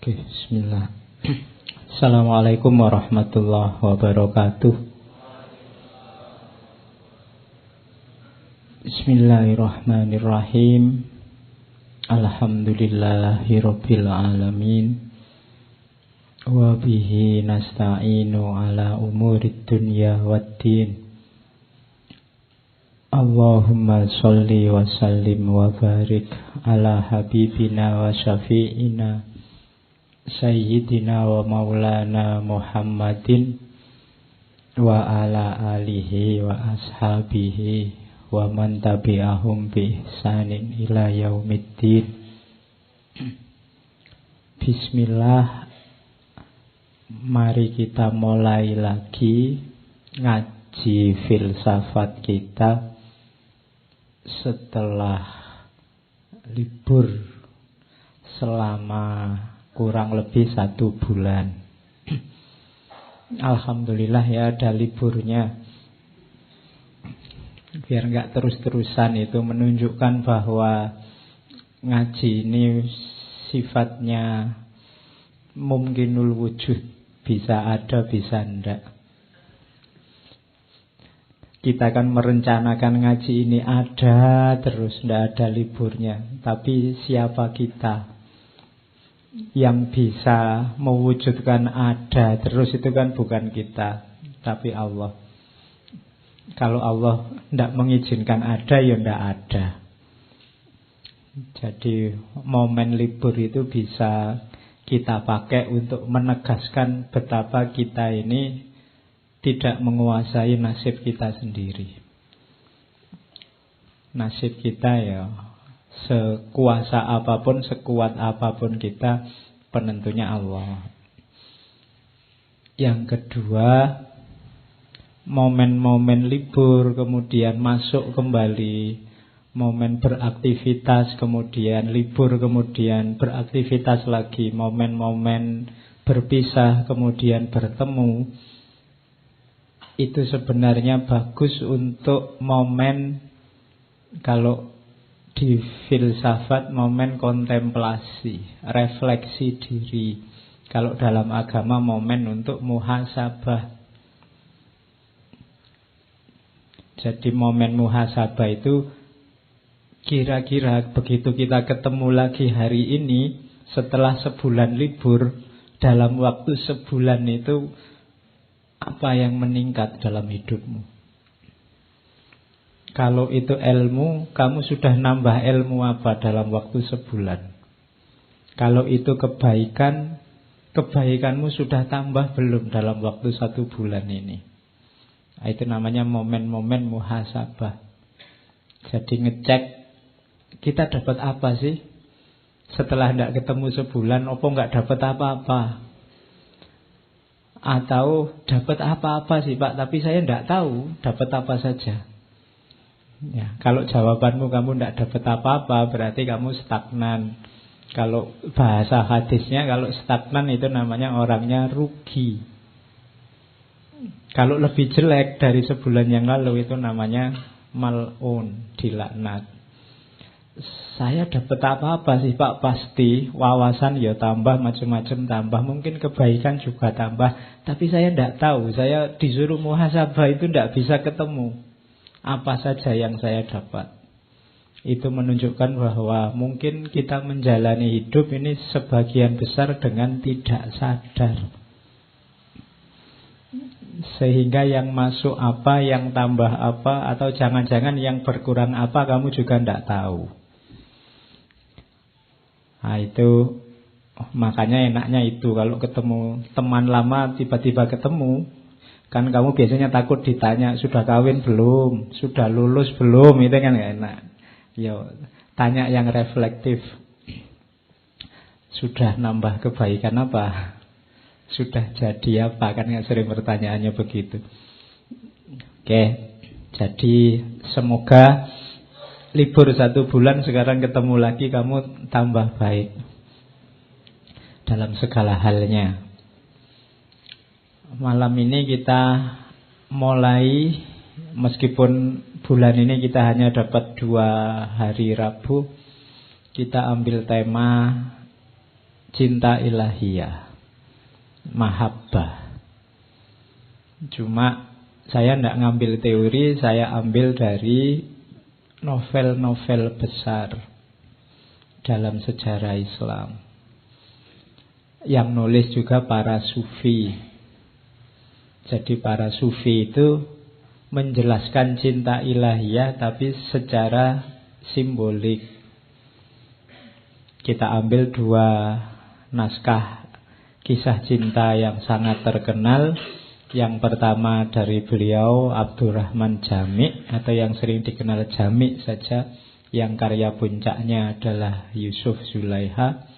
Oke, bismillah. Assalamualaikum warahmatullahi wabarakatuh. Bismillahirrahmanirrahim. Alhamdulillahirabbil alamin. Wa bihi nasta'inu ala umurid dunya waddin. Allahumma sholli wa sallim wa barik ala habibina wa syafi'ina Sayyidina wa maulana Muhammadin wa ala alihi wa ashabihi wa man tabi'ahum bi ihsanin ila yaumiddin. Bismillah. Mari kita mulai lagi ngaji filsafat kita setelah libur selama kurang lebih 1 bulan. Alhamdulillah ya ada liburnya. Biar gak terus-terusan, itu menunjukkan bahwa ngaji ini sifatnya mungkinul wujud. Bisa ada, bisa enggak. Kita kan merencanakan ngaji ini ada terus, enggak ada liburnya. Tapi siapa kita yang bisa mewujudkan ada terus? Itu kan bukan kita, tapi Allah. Kalau Allah tidak mengizinkan ada, ya tidak ada. Jadi momen libur itu bisa kita pakai untuk menegaskan betapa kita ini tidak menguasai nasib kita sendiri. Nasib kita ya sekuasa apapun, sekuat apapun kita, penentunya Allah. Yang kedua, momen-momen libur, kemudian masuk kembali, momen beraktivitas, kemudian libur, kemudian beraktivitas lagi, momen-momen berpisah, kemudian bertemu. Itu sebenarnya bagus untuk momen, kalau di filsafat, momen kontemplasi, refleksi diri. Kalau dalam agama, momen untuk muhasabah. Jadi momen muhasabah itu kira-kira begitu kita ketemu lagi hari ini, setelah sebulan libur, dalam waktu sebulan itu apa yang meningkat dalam hidupmu? Kalau itu ilmu, kamu sudah nambah ilmu apa dalam waktu sebulan? Kalau itu kebaikan, kebaikanmu sudah tambah belum dalam waktu 1 bulan ini? Itu namanya momen-momen muhasabah. Jadi ngecek, kita dapat apa sih? Setelah tidak ketemu sebulan, opo nggak dapat apa-apa? Atau dapat apa-apa sih Pak, tapi saya tidak tahu dapat apa saja. Ya, kalau jawabanmu kamu tidak dapat apa-apa, berarti kamu stagnan. Kalau bahasa hadisnya, kalau stagnan itu namanya orangnya rugi. Kalau lebih jelek dari sebulan yang lalu, itu namanya mal'un, dilaknat. Saya dapat apa-apa sih Pak? Pasti wawasan ya tambah, macam-macam tambah, mungkin kebaikan juga tambah. Tapi saya tidak tahu, saya disuruh muhasabah itu tidak bisa ketemu apa saja yang saya dapat. Itu menunjukkan bahwa mungkin kita menjalani hidup ini sebagian besar dengan tidak sadar. Sehingga yang masuk apa, yang tambah apa, atau jangan-jangan yang berkurang apa, kamu juga tidak tahu. Nah itu, makanya enaknya itu, kalau ketemu teman lama, tiba-tiba ketemu, kan kamu biasanya takut ditanya, sudah kawin belum? Sudah lulus belum? Itu kan gak enak. Yo, tanya yang reflektif. Sudah nambah kebaikan apa? Sudah jadi apa? Kan gak sering pertanyaannya begitu. Oke, jadi semoga libur 1 bulan, sekarang ketemu lagi, kamu tambah baik dalam segala halnya. Malam ini kita mulai, meskipun bulan ini kita hanya dapat 2 hari Rabu, kita ambil tema cinta ilahiyah, mahabbah. Cuma saya tidak ngambil teori, saya ambil dari novel-novel besar dalam sejarah Islam. Yang nulis juga para sufi. Jadi para sufi itu menjelaskan cinta ilahiyah tapi secara simbolik. Kita ambil dua naskah kisah cinta yang sangat terkenal. Yang pertama dari beliau Abdurrahman Jami, atau yang sering dikenal Jami saja, yang karya puncaknya adalah Yusuf Zulaikha.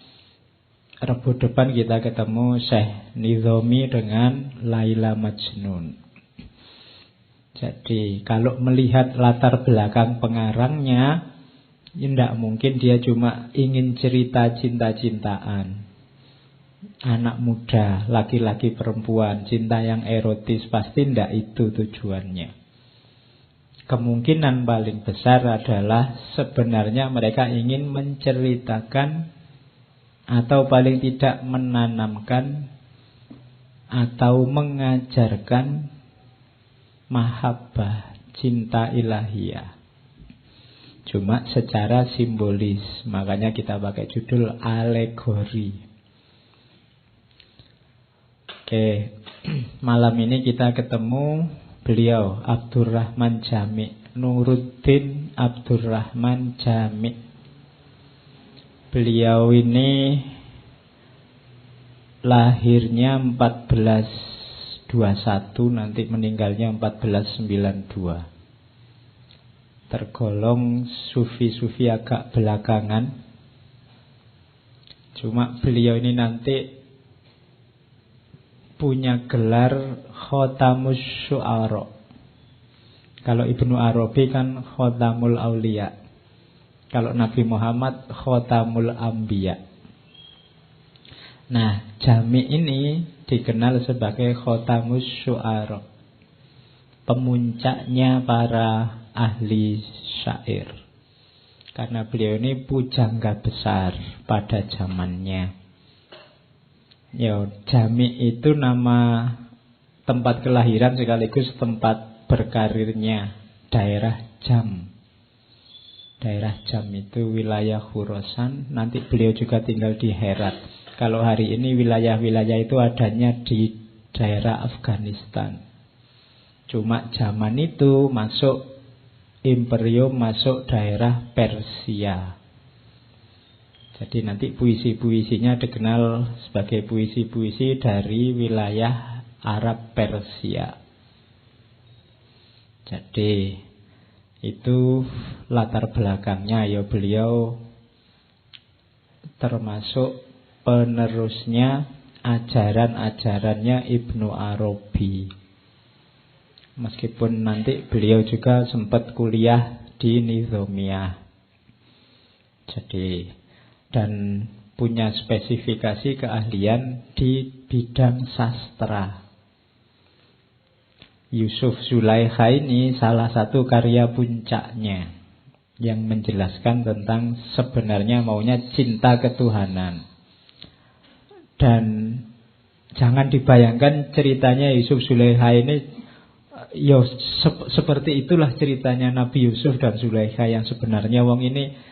Rabu depan kita ketemu Syekh Nizami dengan Laila Majnun. Jadi kalau melihat latar belakang pengarangnya, tidak mungkin dia cuma ingin cerita cinta-cintaan. Anak muda, laki-laki perempuan, cinta yang erotis, pasti tidak itu tujuannya. Kemungkinan paling besar adalah sebenarnya mereka ingin menceritakan atau paling tidak menanamkan atau mengajarkan mahabbah, cinta ilahiyah. Cuma secara simbolis. Makanya kita pakai judul alegori. Oke, malam ini kita ketemu beliau Abdurrahman Jami, Nuruddin Abdurrahman Jami. Beliau ini lahirnya 1421, nanti meninggalnya 1492. Tergolong sufi-sufi agak belakangan. Cuma beliau ini nanti punya gelar Khotamus Syu'ara. Kalau Ibnu Arabi kan Khotamul Auliya. Kalau Nabi Muhammad Khotamul Ambiya. Nah, Jami ini dikenal sebagai Khotamus Syu'ara, pemuncaknya para ahli syair. Karena beliau ini pujangga besar pada zamannya. Ya, Jami itu nama tempat kelahiran sekaligus tempat berkarirnya, daerah Jam. Daerah Jam itu wilayah Khurasan. Nanti beliau juga tinggal di Herat. Kalau hari ini wilayah-wilayah itu adanya di daerah Afghanistan. Cuma zaman itu masuk imperium, masuk daerah Persia. Jadi nanti puisi-puisinya dikenal sebagai puisi-puisi dari wilayah Arab Persia. Jadi itu latar belakangnya. Ya, beliau termasuk penerusnya ajaran-ajarannya Ibnu Arabi. Meskipun nanti beliau juga sempat kuliah di Nizamiyah. Jadi, dan punya spesifikasi keahlian di bidang sastra. Yusuf Zulaikha ini salah satu karya puncaknya yang menjelaskan tentang sebenarnya maunya cinta ketuhanan. Dan jangan dibayangkan ceritanya Yusuf Zulaikha ini ya seperti itulah ceritanya Nabi Yusuf dan Zulaikha yang sebenarnya. Wong ini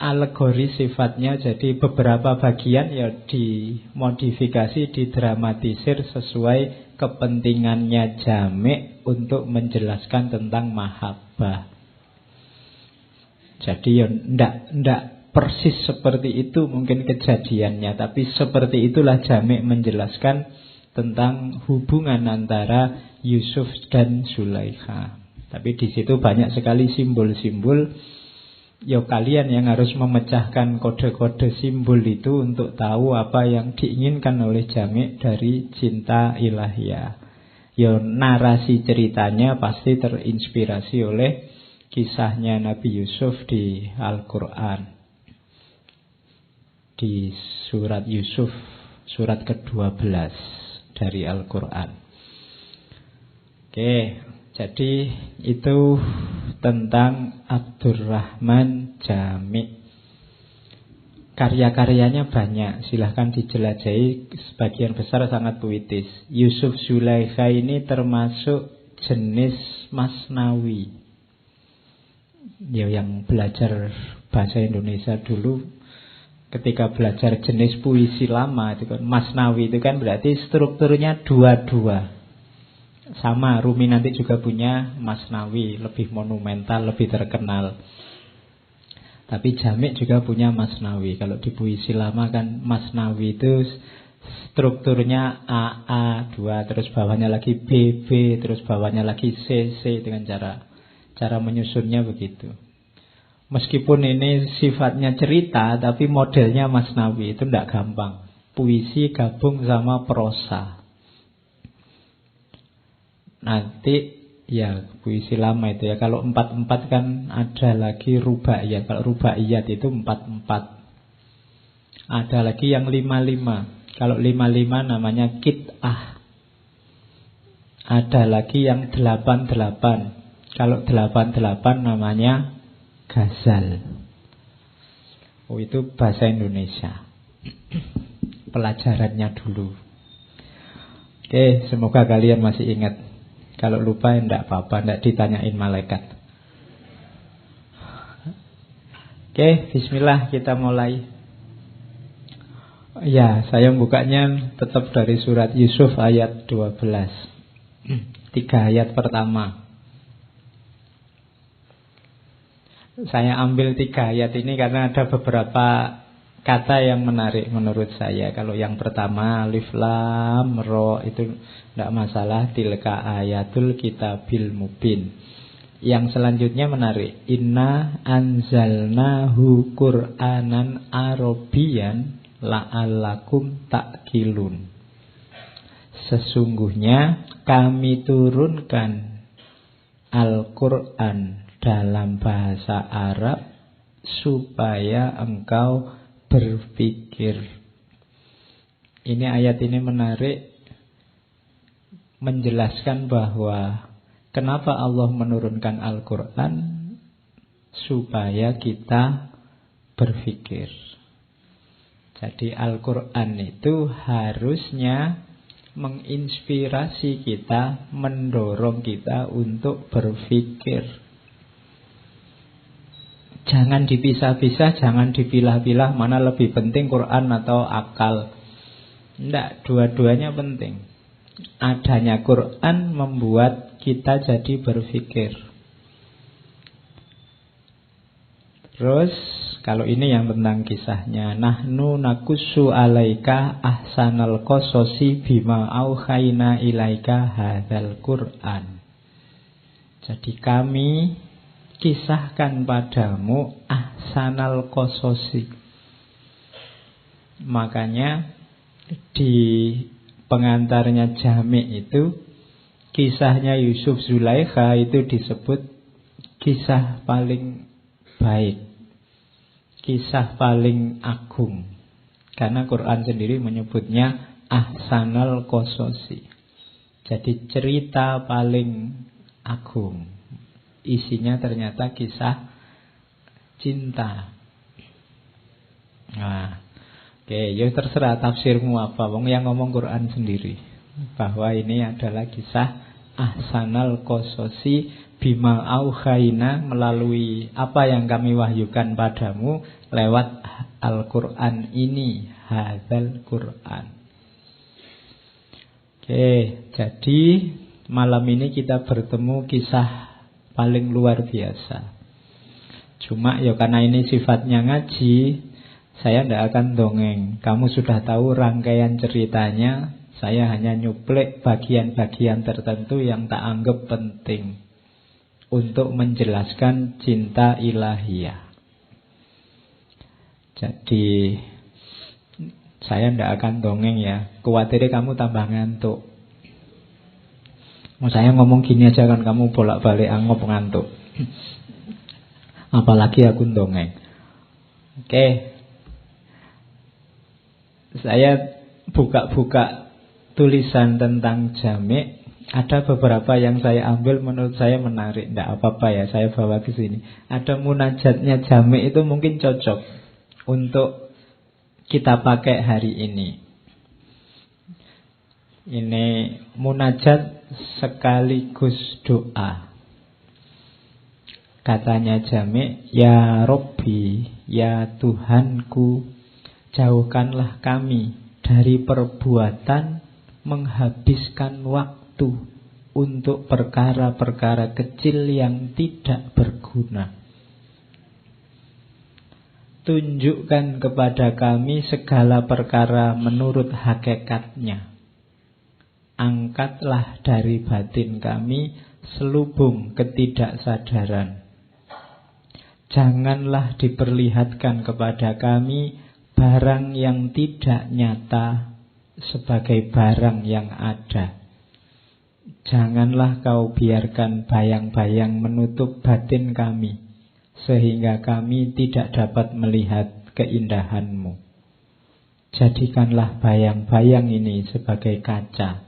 alegori sifatnya, jadi beberapa bagian ya dimodifikasi, didramatisir sesuai kepentingannya Jami untuk menjelaskan tentang mahabbah. Jadi ya ndak persis seperti itu mungkin kejadiannya, tapi seperti itulah Jami menjelaskan tentang hubungan antara Yusuf dan Zulaikha. Tapi di situ banyak sekali simbol-simbol. Ya, kalian yang harus memecahkan kode-kode simbol itu untuk tahu apa yang diinginkan oleh Jami dari cinta ilahiyah. Ya, narasi ceritanya pasti terinspirasi oleh kisahnya Nabi Yusuf di Al-Quran. Di surat Yusuf, surat ke-12 dari Al-Quran. Oke, jadi itu tentang Abdurrahman Jami. karya-karyanya banyak, silahkan dijelajahi, sebagian besar sangat puitis. Yusuf Zulaikha ini termasuk jenis masnawi. Ya, yang belajar bahasa Indonesia dulu, ketika belajar jenis puisi lama itu kan, masnawi itu kan berarti strukturnya dua-dua. Sama, Rumi nanti juga punya masnawi, lebih monumental, lebih terkenal. Tapi Jamik juga punya masnawi. Kalau di puisi lama kan masnawi itu strukturnya AA 2, terus bawahnya lagi BB, terus bawahnya lagi CC, dengan cara menyusunnya begitu. Meskipun ini sifatnya cerita, tapi modelnya masnawi, itu tidak gampang. Puisi gabung sama prosa. Nanti ya puisi lama itu ya, kalau 4-4 kan ada lagi rubaiyat. Kalau rubaiyat itu 4-4. Ada lagi yang 5-5. Kalau 5-5 namanya kit'ah. Ada lagi yang 8-8. Kalau 8-8 namanya ghazal. Oh, itu bahasa Indonesia. Pelajarannya dulu. Oke, semoga kalian masih ingat. Kalau lupa ya enggak apa-apa, enggak ditanyain malaikat. Oke, bismillah, kita mulai. Ya, saya bukanya tetap dari surat Yusuf ayat 12. 3 ayat pertama. Saya ambil 3 ayat ini karena ada beberapa kata yang menarik menurut saya. Kalau yang pertama alif lam ro itu tidak masalah, tilka ayatul kitabil mubin. Yang selanjutnya menarik, inna anzalnahu qur'anan arabiyyan la'allakum ta'qilun. Sesungguhnya kami turunkan Al-Qur'an dalam bahasa Arab supaya engkau berpikir. Ini ayat ini menarik, menjelaskan bahwa kenapa Allah menurunkan Al-Quran, supaya kita berpikir. Jadi Al-Quran itu harusnya menginspirasi kita, mendorong kita untuk berpikir. Jangan dipisah-pisah, jangan dipilah-pilah mana lebih penting, Quran atau akal. Tidak, dua-duanya penting. Adanya Quran membuat kita jadi berpikir. Terus kalau ini yang tentang kisahnya, nahnu nakussu alaika ahsanal qasasi bima auhayna ilaika hadzal Quran. Jadi kami kisahkan padamu ahsanal qasasi. Makanya di pengantarnya Jami' itu kisahnya Yusuf Zulaikha itu disebut kisah paling baik, kisah paling agung. Karena Quran sendiri menyebutnya ahsanal qasasi. Jadi cerita paling agung. Isinya ternyata kisah cinta. Nah, oke, ya terserah tafsirmu apa. Wong yang ngomong Quran sendiri bahwa ini adalah kisah ahsanal qasasi bima auhayna, melalui apa yang kami wahyukan padamu lewat Al-Quran ini, hadzal Quran. Oke, jadi malam ini kita bertemu kisah paling luar biasa. Cuma ya karena ini sifatnya ngaji, saya tidak akan dongeng. Kamu sudah tahu rangkaian ceritanya. Saya hanya nyuplek bagian-bagian tertentu yang tak anggap penting untuk menjelaskan cinta ilahiyah. Jadi saya tidak akan dongeng ya. Khawatirnya kamu tambah ngantuk. Saya ngomong gini aja kan kamu bolak-balik anggap ngantuk. Apalagi aku dongeng. Oke. Saya buka-buka tulisan tentang Jami'. Ada beberapa yang saya ambil menurut saya menarik. Tidak apa-apa ya, saya bawa ke sini. Ada munajatnya Jami' itu mungkin cocok untuk kita pakai hari ini. Ini munajat sekaligus doa. Katanya Jami', ya Robbi, ya Tuhanku, jauhkanlah kami dari perbuatan menghabiskan waktu untuk perkara-perkara kecil yang tidak berguna. Tunjukkan kepada kami segala perkara menurut hakikatnya. Angkatlah dari batin kami selubung ketidaksadaran. Janganlah diperlihatkan kepada kami barang yang tidak nyata sebagai barang yang ada. Janganlah kau biarkan bayang-bayang menutup batin kami, sehingga kami tidak dapat melihat keindahan-Mu. Jadikanlah bayang-bayang ini sebagai kaca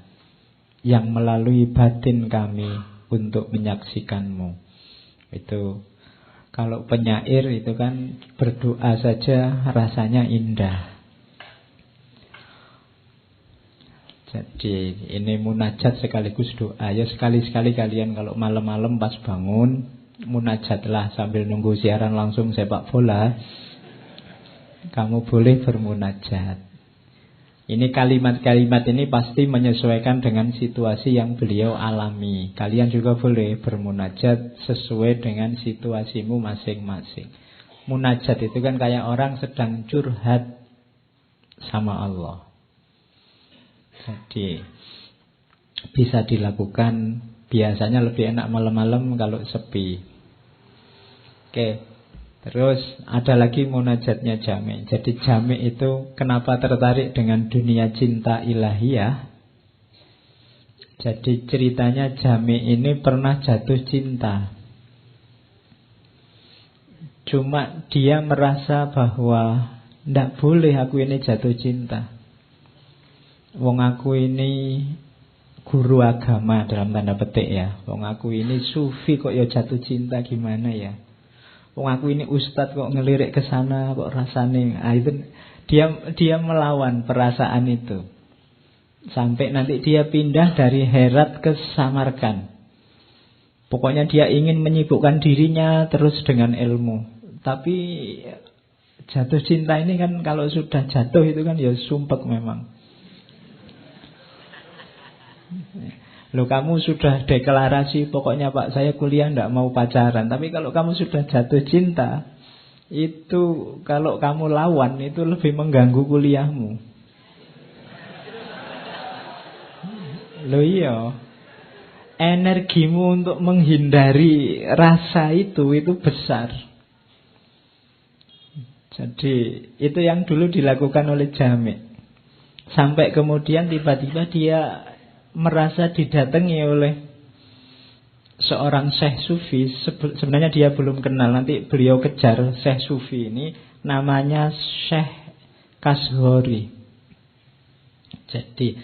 yang melalui batin kami untuk menyaksikan-Mu. Itu kalau penyair itu kan berdoa saja rasanya indah. Jadi ini munajat sekaligus doa. Ya sekali-sekali kalian kalau malam-malam pas bangun, munajatlah sambil nunggu siaran langsung sepak bola. Kamu boleh bermunajat. Ini kalimat-kalimat ini pasti menyesuaikan dengan situasi yang beliau alami. Kalian juga boleh bermunajat sesuai dengan situasimu masing-masing. Munajat itu kan kayak orang sedang curhat sama Allah. Jadi bisa dilakukan, biasanya lebih enak malam-malam kalau sepi. Oke. Terus ada lagi munajatnya Jami'. Jadi Jami' itu kenapa tertarik dengan dunia cinta ilahiyah? Jadi ceritanya Jami' ini pernah jatuh cinta. Cuma dia merasa bahwa tidak boleh aku ini jatuh cinta. Wong aku ini guru agama dalam tanda petik ya. Wong aku ini sufi kok ya jatuh cinta gimana ya? Wong aku ini ustadz kok ngelirik ke sana kok rasane. Itu dia melawan perasaan itu. Sampai nanti dia pindah dari Herat ke Samarkand. Pokoknya dia ingin menyibukkan dirinya terus dengan ilmu. Tapi jatuh cinta ini kan kalau sudah jatuh itu kan ya sumpek memang. Loh kamu sudah deklarasi pokoknya Pak saya kuliah tidak mau pacaran. Tapi kalau kamu sudah jatuh cinta, itu kalau kamu lawan itu lebih mengganggu kuliahmu. Loh iya, energimu untuk menghindari rasa itu besar. Jadi itu yang dulu dilakukan oleh Jami'. Sampai kemudian tiba-tiba dia merasa didatangi oleh seorang Syekh Sufi. Sebenarnya dia belum kenal. Nanti beliau kejar Syekh Sufi ini. Namanya Syekh Kashghari. Jadi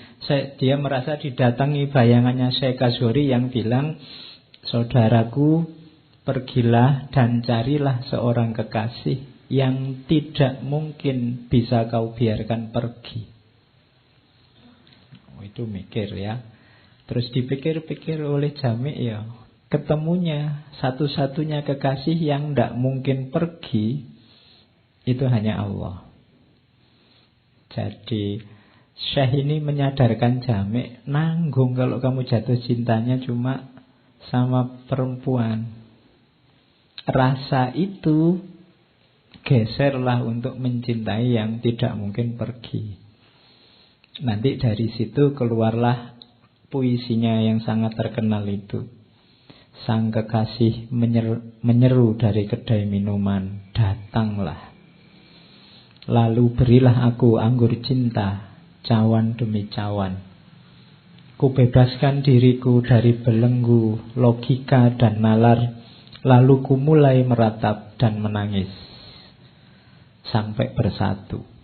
dia merasa didatangi bayangannya Syekh Kashghari yang bilang, saudaraku, pergilah dan carilah seorang kekasih yang tidak mungkin bisa kau biarkan pergi. Itu mikir ya. Terus dipikir-pikir oleh Jami' ya, ketemunya satu-satunya kekasih yang tidak mungkin pergi itu hanya Allah. Jadi Syekh ini menyadarkan Jami', nanggung kalau kamu jatuh cintanya cuma sama perempuan. Rasa itu geserlah untuk mencintai yang tidak mungkin pergi. Nanti dari situ keluarlah puisinya yang sangat terkenal itu. Sang kekasih menyeru dari kedai minuman, datanglah. Lalu berilah aku anggur cinta, cawan demi cawan. Ku bebaskan diriku dari belenggu, logika dan nalar. Lalu ku mulai meratap dan menangis sampai bersatu.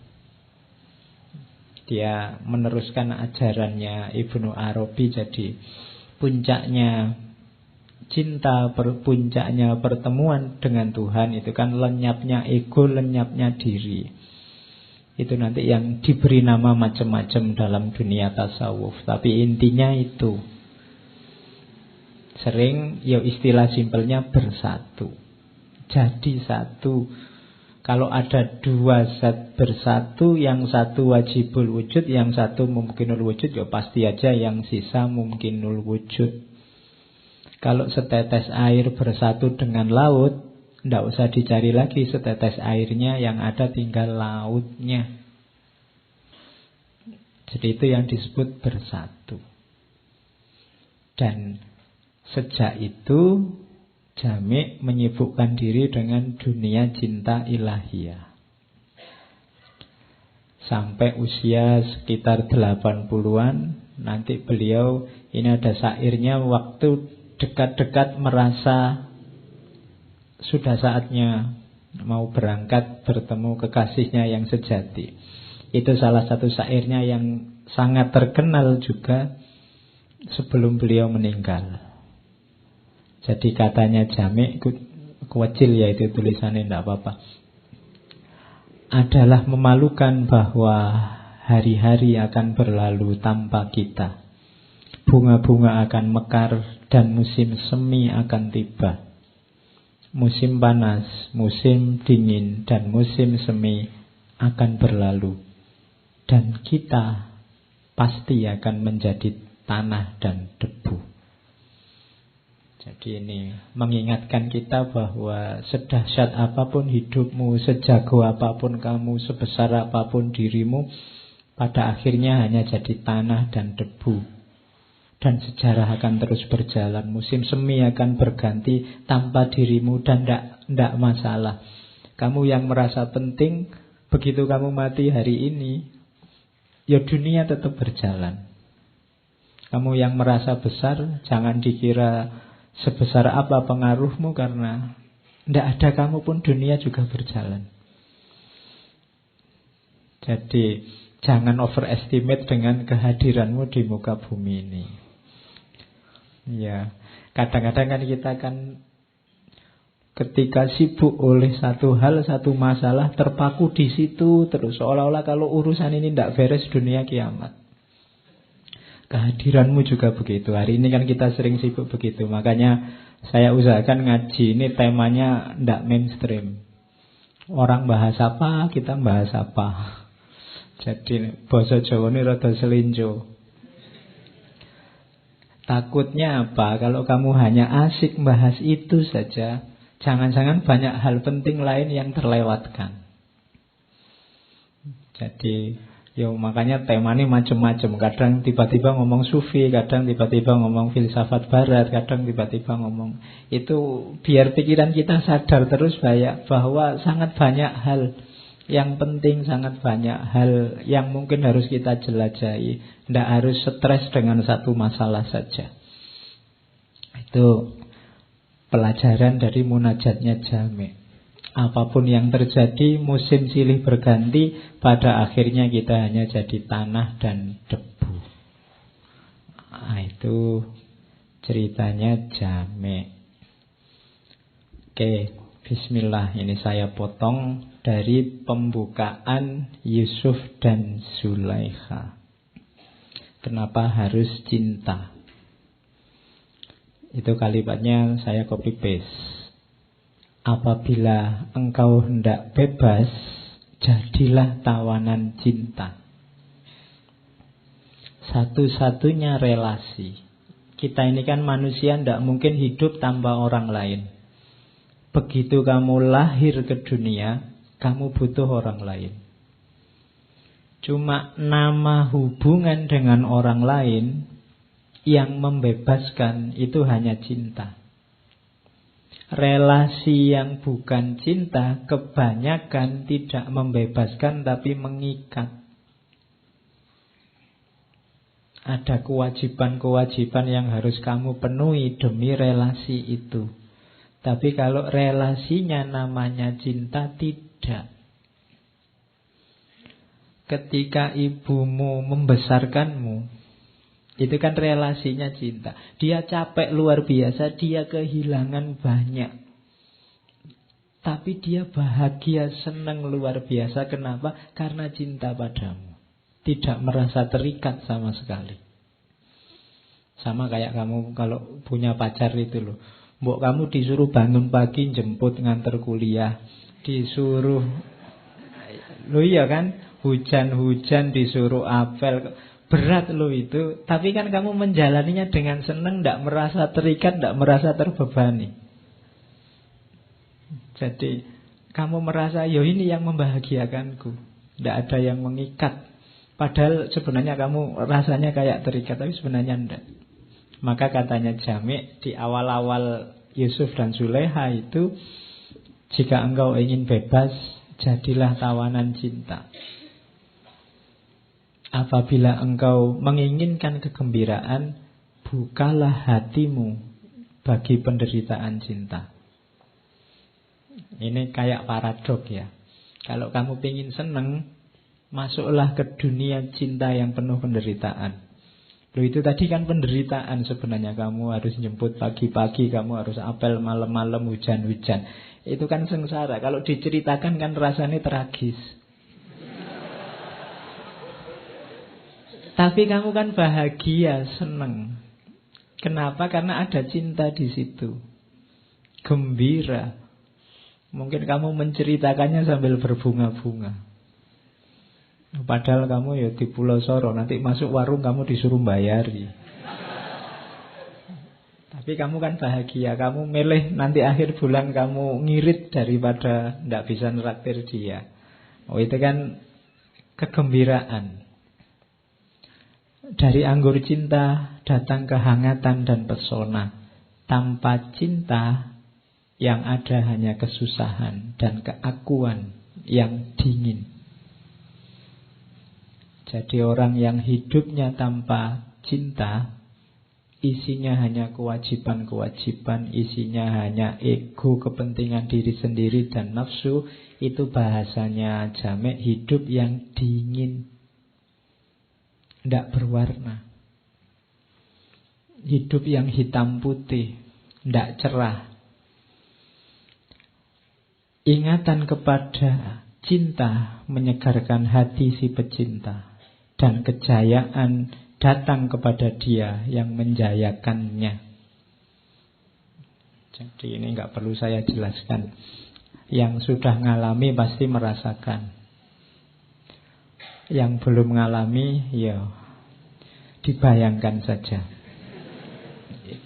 Dia meneruskan ajarannya Ibnu Arabi. Jadi puncaknya cinta, puncaknya pertemuan dengan Tuhan itu kan lenyapnya ego, lenyapnya diri. Itu nanti yang diberi nama macam-macam dalam dunia tasawuf. Tapi intinya itu. Sering ya istilah simpelnya bersatu. Jadi satu. Kalau ada dua zat bersatu, yang satu wajibul wujud, yang satu mumkinul wujud, ya pasti aja yang sisa mumkinul wujud. Kalau setetes air bersatu dengan laut, tidak usah dicari lagi setetes airnya, yang ada tinggal lautnya. Jadi itu yang disebut bersatu. Dan sejak itu Jami' menyibukkan diri dengan dunia cinta ilahiyah. Sampai usia sekitar 80-an, nanti beliau, ini ada syairnya, waktu dekat-dekat merasa sudah saatnya mau berangkat bertemu kekasihnya yang sejati. Itu salah satu syairnya yang sangat terkenal juga sebelum beliau meninggal. Jadi katanya Jami', kecil ya itu tulisannya, tidak apa-apa. Adalah memalukan bahwa hari-hari akan berlalu tanpa kita. Bunga-bunga akan mekar dan musim semi akan tiba. Musim panas, musim dingin, dan musim semi akan berlalu. Dan kita pasti akan menjadi tanah dan debu. Jadi ini mengingatkan kita bahwa sedahsyat apapun hidupmu, sejago apapun kamu, sebesar apapun dirimu, pada akhirnya hanya jadi tanah dan debu. Dan sejarah akan terus berjalan. Musim semi akan berganti tanpa dirimu dan tidak masalah. Kamu yang merasa penting, begitu kamu mati hari ini, ya dunia tetap berjalan. Kamu yang merasa besar, jangan dikira sebesar apa pengaruhmu, karena tidak ada kamu pun dunia juga berjalan. Jadi jangan overestimate dengan kehadiranmu di muka bumi ini. Ya, kadang-kadang kan kita kan ketika sibuk oleh satu hal, satu masalah, terpaku di situ terus, seolah-olah kalau urusan ini tidak beres dunia kiamat. Kehadiranmu juga begitu. Hari ini kan kita sering sibuk begitu. Makanya saya usahakan ngaji ini temanya tidak mainstream. Orang bahas apa, kita bahas apa. Jadi basa Jawa ini rada selinjo. Takutnya apa? Kalau kamu hanya asik bahas itu saja, jangan-jangan banyak hal penting lain yang terlewatkan. Jadi makanya tema ini macam-macam. Kadang tiba-tiba ngomong sufi, kadang tiba-tiba ngomong filsafat barat, kadang tiba-tiba ngomong itu, biar pikiran kita sadar terus bahwa sangat banyak hal yang penting, sangat banyak hal yang mungkin harus kita jelajahi. Tidak harus stres dengan satu masalah saja. Itu pelajaran dari munajatnya Jami'. Apapun yang terjadi, musim silih berganti, pada akhirnya kita hanya jadi tanah dan debu. Itu ceritanya Jami'. Oke, bismillah. Ini saya potong dari pembukaan Yusuf dan Zulaikha. Kenapa harus cinta? Itu kalimatnya saya copy paste. Apabila engkau hendak bebas, jadilah tawanan cinta. Satu-satunya relasi. Kita ini kan manusia, tidak mungkin hidup tanpa orang lain. Begitu kamu lahir ke dunia, kamu butuh orang lain. Cuma nama hubungan dengan orang lain yang membebaskan itu hanya cinta. Relasi yang bukan cinta kebanyakan tidak membebaskan tapi mengikat. Ada kewajiban-kewajiban yang harus kamu penuhi demi relasi itu. Tapi kalau relasinya namanya cinta, tidak. Ketika ibumu membesarkanmu, itu kan relasinya cinta. Dia capek luar biasa, dia kehilangan banyak. Tapi dia bahagia, senang luar biasa. Kenapa? Karena cinta padamu. Tidak merasa terikat sama sekali. Sama kayak kamu kalau punya pacar itu loh. Mbok kamu disuruh bangun pagi, jemput, nganter kuliah. Disuruh, lo iya kan, hujan-hujan disuruh apel. Berat lo itu. Tapi kan kamu menjalaninya dengan senang, tidak merasa terikat, tidak merasa terbebani. Jadi kamu merasa, yo ini yang membahagiakanku. Tidak ada yang mengikat. Padahal sebenarnya kamu rasanya kayak terikat, tapi sebenarnya tidak. Maka katanya Jami' di awal-awal Yusuf dan Zuleha itu, jika engkau ingin bebas, jadilah tawanan cinta. Apabila engkau menginginkan kegembiraan, bukalah hatimu bagi penderitaan cinta. Ini kayak paradok ya. Kalau kamu ingin senang, masuklah ke dunia cinta yang penuh penderitaan. Loh, itu tadi kan penderitaan sebenarnya. Kamu harus jemput pagi-pagi, kamu harus apel malam-malam, hujan-hujan. Itu kan sengsara. Kalau diceritakan kan rasanya tragis. Tapi kamu kan bahagia, senang. Kenapa? Karena ada cinta di situ. Gembira. Mungkin kamu menceritakannya sambil berbunga-bunga. Padahal kamu ya di Pulau Soro, nanti masuk warung kamu disuruh bayari. Tapi kamu kan bahagia, kamu milih nanti akhir bulan kamu ngirit daripada tidak bisa neraktir dia. Oh, itu kan kegembiraan. Dari anggur cinta datang kehangatan dan pesona. Tanpa cinta yang ada hanya kesusahan dan keakuan yang dingin. Jadi orang yang hidupnya tanpa cinta, isinya hanya kewajiban-kewajiban, isinya hanya ego, kepentingan diri sendiri dan nafsu. Itu bahasanya Jami', hidup yang dingin, tidak berwarna. Hidup yang hitam putih, tidak cerah. Ingatan kepada cinta menyegarkan hati si pecinta, dan kejayaan datang kepada dia yang menjayakannya. Jadi ini nggak perlu saya jelaskan. Yang sudah ngalami pasti merasakan. Yang belum ngalami, ya dibayangkan saja.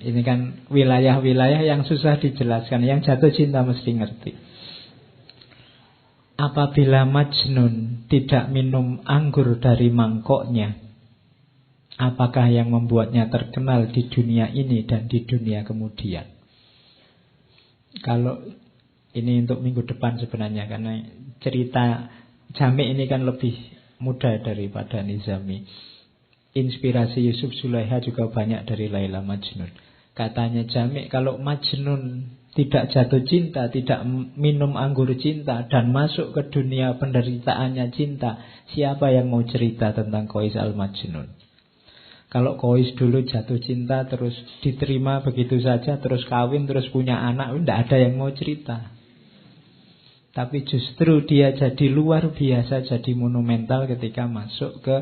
Ini kan wilayah-wilayah yang susah dijelaskan. Yang jatuh cinta mesti ngerti. Apabila Majnun tidak minum anggur dari mangkoknya, apakah yang membuatnya terkenal di dunia ini dan di dunia kemudian? Kalau ini untuk minggu depan sebenarnya, karena cerita Jami' ini kan lebih muda daripada Nizami. Inspirasi Yusuf Zuleha juga banyak dari Laila Majnun. Katanya Jami', kalau Majnun tidak jatuh cinta, tidak minum anggur cinta, dan masuk ke dunia penderitaannya cinta, siapa yang mau cerita tentang Qais al-Majnun? Kalau Qais dulu jatuh cinta, terus diterima begitu saja, terus kawin, terus punya anak, tidak ada yang mau cerita. Tapi justru dia jadi luar biasa, jadi monumental ketika masuk ke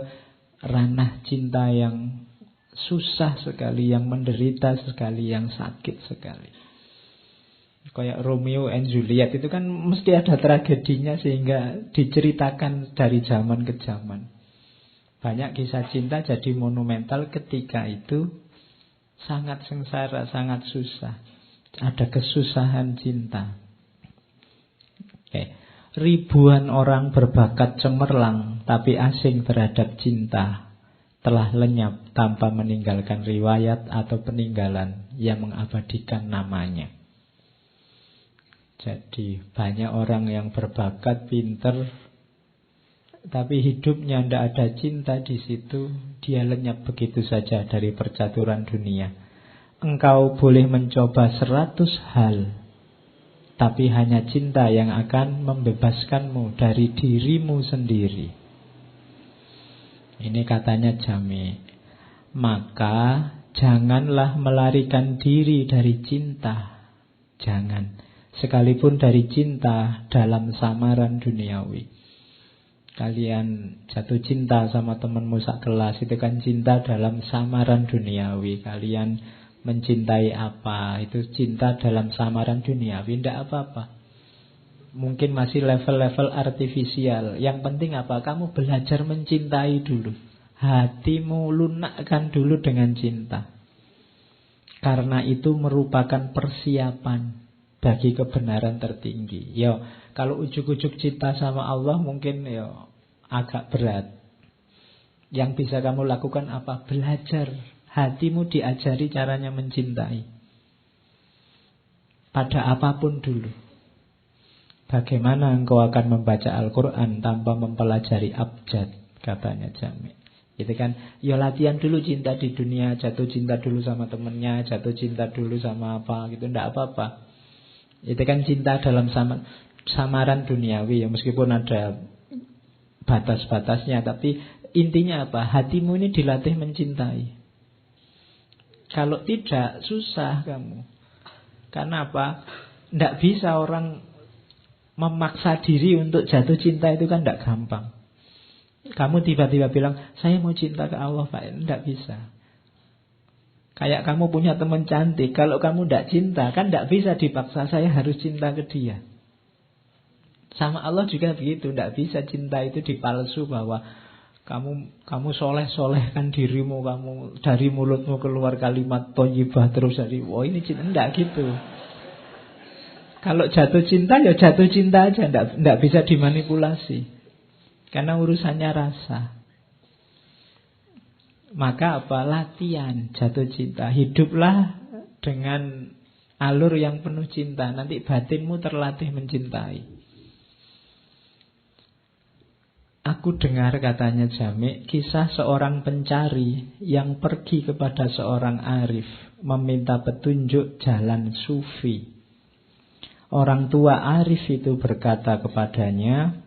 ranah cinta yang susah sekali, yang menderita sekali, yang sakit sekali. Kayak Romeo and Juliet itu kan mesti ada tragedinya sehingga diceritakan dari zaman ke zaman. Banyak kisah cinta jadi monumental ketika itu sangat sengsara, sangat susah. Ada kesusahan cinta. Ribuan orang berbakat cemerlang tapi asing terhadap cinta telah lenyap tanpa meninggalkan riwayat atau peninggalan yang mengabadikan namanya. Jadi banyak orang yang berbakat, pinter, tapi hidupnya tidak ada cinta di situ, dia lenyap begitu saja dari percaturan dunia. Engkau boleh mencoba 100 hal, tapi hanya cinta yang akan membebaskanmu dari dirimu sendiri. Ini katanya Jami'. Maka janganlah melarikan diri dari cinta. Jangan. sekalipun dari cinta dalam samaran duniawi. Kalian jatuh cinta sama temanmu sak kelas, itu kan cinta dalam samaran duniawi. Kalian mencintai apa, itu cinta dalam samaran duniawi, tidak apa-apa. Mungkin masih level-level artifisial. Yang penting apa? Kamu belajar mencintai dulu. Hatimu lunakkan dulu dengan cinta. Karena itu merupakan persiapan bagi kebenaran tertinggi. Yo, kalau ujuk-ujuk cinta sama Allah mungkin agak berat. Yang bisa kamu lakukan apa? Belajar. Hatimu diajari caranya mencintai. Pada apapun dulu. Bagaimana engkau akan membaca Al-Quran tanpa mempelajari abjad, katanya Jami. Itu kan, latihan dulu cinta di dunia, jatuh cinta dulu sama temennya, jatuh cinta dulu sama apa gitu, ndak apa-apa. Itu kan cinta dalam samaran duniawi, ya meskipun ada batas-batasnya, tapi intinya apa? Hatimu ini dilatih mencintai. Kalau tidak, susah kamu. Karena apa? Ndak bisa orang memaksa diri untuk jatuh cinta, itu kan ndak gampang. Kamu tiba-tiba bilang, saya mau cinta ke Allah Pak, tidak bisa. Kayak kamu punya teman cantik, kalau kamu tidak cinta, kan tidak bisa dipaksa, saya harus cinta ke dia. Sama Allah juga begitu, tidak bisa cinta itu dipalsu bahwa kamu soleh-solehkan dirimu, kamu dari mulutmu keluar kalimat thayyibah terus dari, ini cinta, tidak gitu. Kalau jatuh cinta, ya jatuh cinta aja, tidak bisa dimanipulasi. Karena urusannya rasa. Maka apa? Latihan jatuh cinta. Hiduplah dengan alur yang penuh cinta. Nanti batinmu terlatih mencintai. Aku dengar, katanya Jami, kisah seorang pencari yang pergi kepada seorang arif, meminta petunjuk jalan sufi. Orang tua arif itu berkata kepadanya,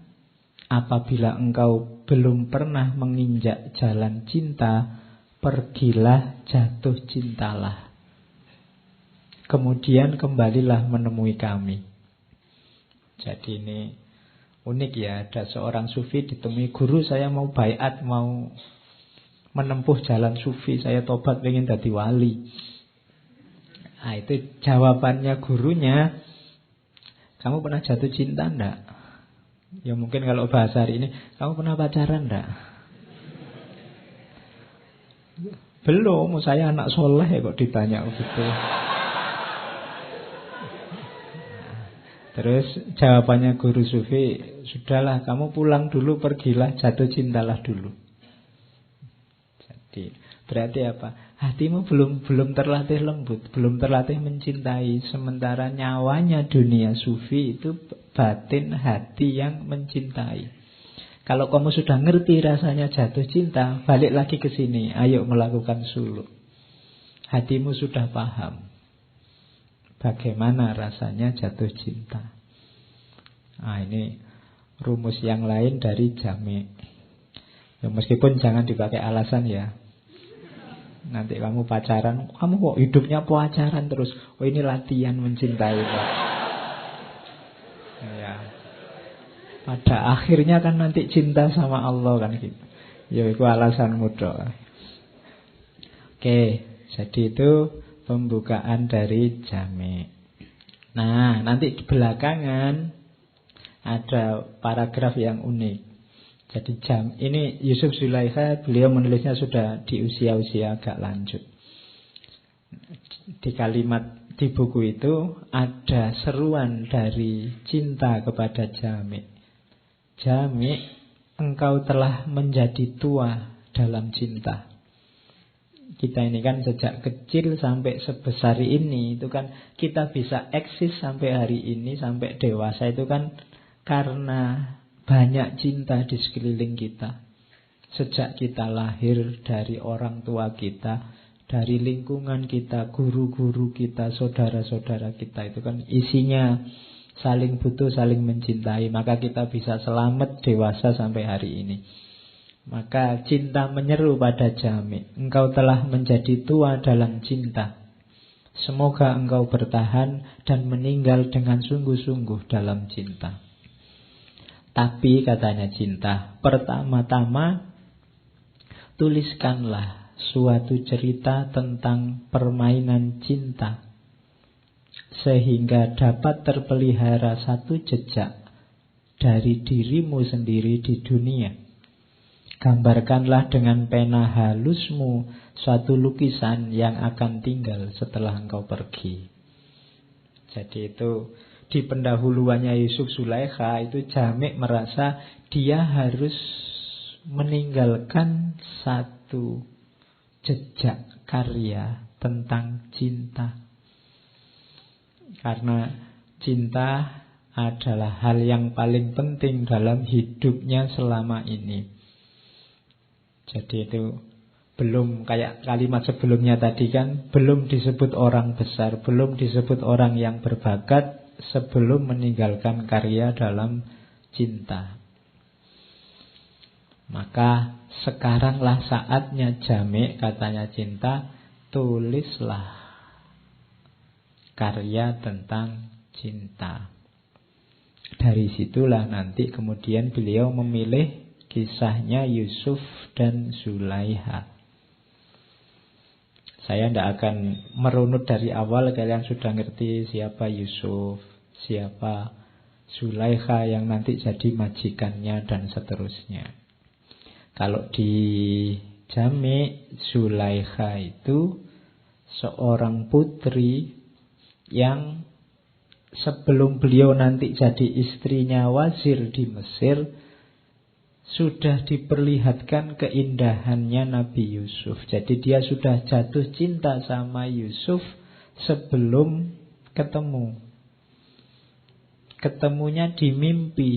apabila engkau belum pernah menginjak jalan cinta, pergilah jatuh cintalah. Kemudian kembalilah menemui kami. Jadi ini unik ya, ada seorang sufi ditemui guru, saya mau baiat, mau menempuh jalan sufi, saya tobat pengen jadi wali. Nah, itu jawabannya gurunya, kamu pernah jatuh cinta enggak? Ya mungkin kalau bahasa hari ini, kamu pernah pacaran enggak? Belum, saya anak soleh kok ditanya begitu. Terus jawabannya guru sufi, sudahlah kamu pulang dulu, pergilah jatuh cintalah dulu. Jadi berarti apa? Hatimu belum terlatih lembut, belum terlatih mencintai. Sementara nyawanya dunia sufi itu batin hati yang mencintai. Kalau kamu sudah ngerti rasanya jatuh cinta, balik lagi ke sini, ayo melakukan suluk. Hatimu sudah paham bagaimana rasanya jatuh cinta. Nah, ini rumus yang lain dari Jami. Ya, meskipun jangan dipakai alasan ya. Nanti kamu pacaran, kamu kok hidupnya pacaran terus. Oh, ini latihan mencintai Pak. Ya. Pada akhirnya kan nanti cinta sama Allah kan gitu. Ya itu alasan mudah. Oke, jadi itu pembukaan dari Jami. Nah, nanti di belakangan ada paragraf yang unik. Jadi ini Yusuf Zulaikha, beliau menulisnya sudah di usia-usia agak lanjut. Di kalimat di buku itu ada seruan dari cinta kepada Jami. Jami, engkau telah menjadi tua dalam cinta. Kita ini kan sejak kecil sampai sebesar ini, itu kan kita bisa eksis sampai hari ini, sampai dewasa itu kan karena banyak cinta di sekeliling kita. Sejak kita lahir, dari orang tua kita, dari lingkungan kita, guru-guru kita, saudara-saudara kita, itu kan isinya saling butuh, saling mencintai. Maka kita bisa selamat dewasa sampai hari ini. Maka cinta menyeru pada Jami, engkau telah menjadi tua dalam cinta. Semoga engkau bertahan dan meninggal dengan sungguh-sungguh dalam cinta. Tapi katanya cinta, pertama-tama tuliskanlah suatu cerita tentang permainan cinta, sehingga dapat terpelihara satu jejak dari dirimu sendiri di dunia. Gambarkanlah dengan pena halusmu suatu lukisan yang akan tinggal setelah engkau pergi. Jadi itu di pendahuluannya Yusuf Zulaikha itu Jamik merasa dia harus meninggalkan satu jejak karya tentang cinta. Karena cinta adalah hal yang paling penting dalam hidupnya selama ini. Jadi itu belum kayak kalimat sebelumnya tadi kan, belum disebut orang besar, belum disebut orang yang berbakat sebelum meninggalkan karya dalam cinta. Maka sekaranglah saatnya Jamik, katanya cinta, tulislah karya tentang cinta. Dari situlah nanti kemudian beliau memilih kisahnya Yusuf dan Zulaikha. Saya tidak akan merunut dari awal, kalian sudah ngerti siapa Yusuf, siapa Zulaikha yang nanti jadi majikannya dan seterusnya. Kalau di Jamik, Zulaikha itu seorang putri yang sebelum beliau nanti jadi istrinya wazir di Mesir, sudah diperlihatkan keindahannya Nabi Yusuf. Jadi dia sudah jatuh cinta sama Yusuf sebelum ketemu. Ketemunya di mimpi.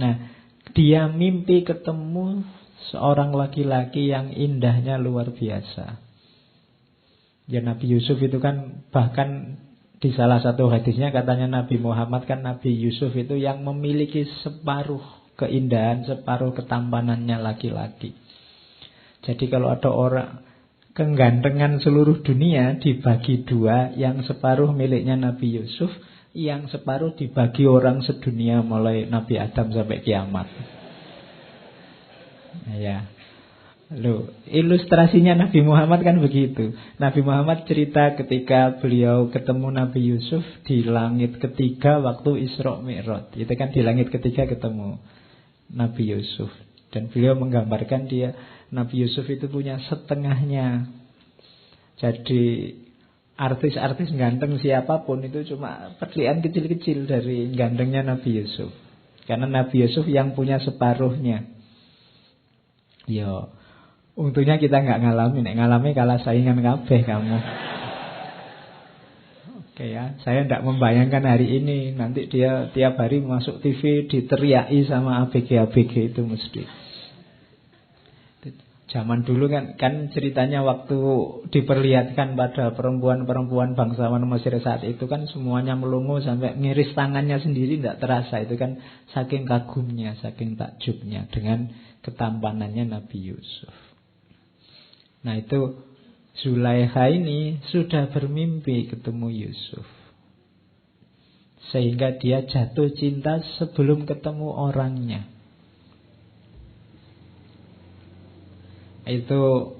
Nah, dia mimpi ketemu seorang laki-laki yang indahnya luar biasa. Ya, Nabi Yusuf itu kan bahkan di salah satu hadisnya katanya Nabi Muhammad kan Nabi Yusuf itu yang memiliki separuh keindahan, separuh ketampanannya laki-laki. Jadi kalau ada orang kegantengan seluruh dunia dibagi dua, yang separuh miliknya Nabi Yusuf, yang separuh dibagi orang sedunia mulai Nabi Adam sampai kiamat. Ya. Loh, ilustrasinya Nabi Muhammad kan begitu. Nabi Muhammad cerita ketika beliau ketemu Nabi Yusuf di langit ketiga waktu Isra Mi'raj. Itu kan di langit ketiga ketemu Nabi Yusuf. Dan beliau menggambarkan dia, Nabi Yusuf itu punya setengahnya. Jadi artis-artis ganteng siapapun itu cuma perlian kecil-kecil dari gantengnya Nabi Yusuf. Karena Nabi Yusuf yang punya separuhnya. Yo, untungnya kita nggak ngalamin. Ngalami kalah saingan kabeh kamu. Oke ya, saya tidak membayangkan hari ini nanti dia tiap hari masuk TV diteriaki sama ABG-ABG itu mesti. Zaman dulu kan ceritanya waktu diperlihatkan pada perempuan-perempuan bangsawan Mesir saat itu kan semuanya melongo sampai ngiris tangannya sendiri tidak terasa. Itu kan saking kagumnya, saking takjubnya dengan ketampanannya Nabi Yusuf. Nah itu Zulaikha ini sudah bermimpi ketemu Yusuf, sehingga dia jatuh cinta sebelum ketemu orangnya. Itu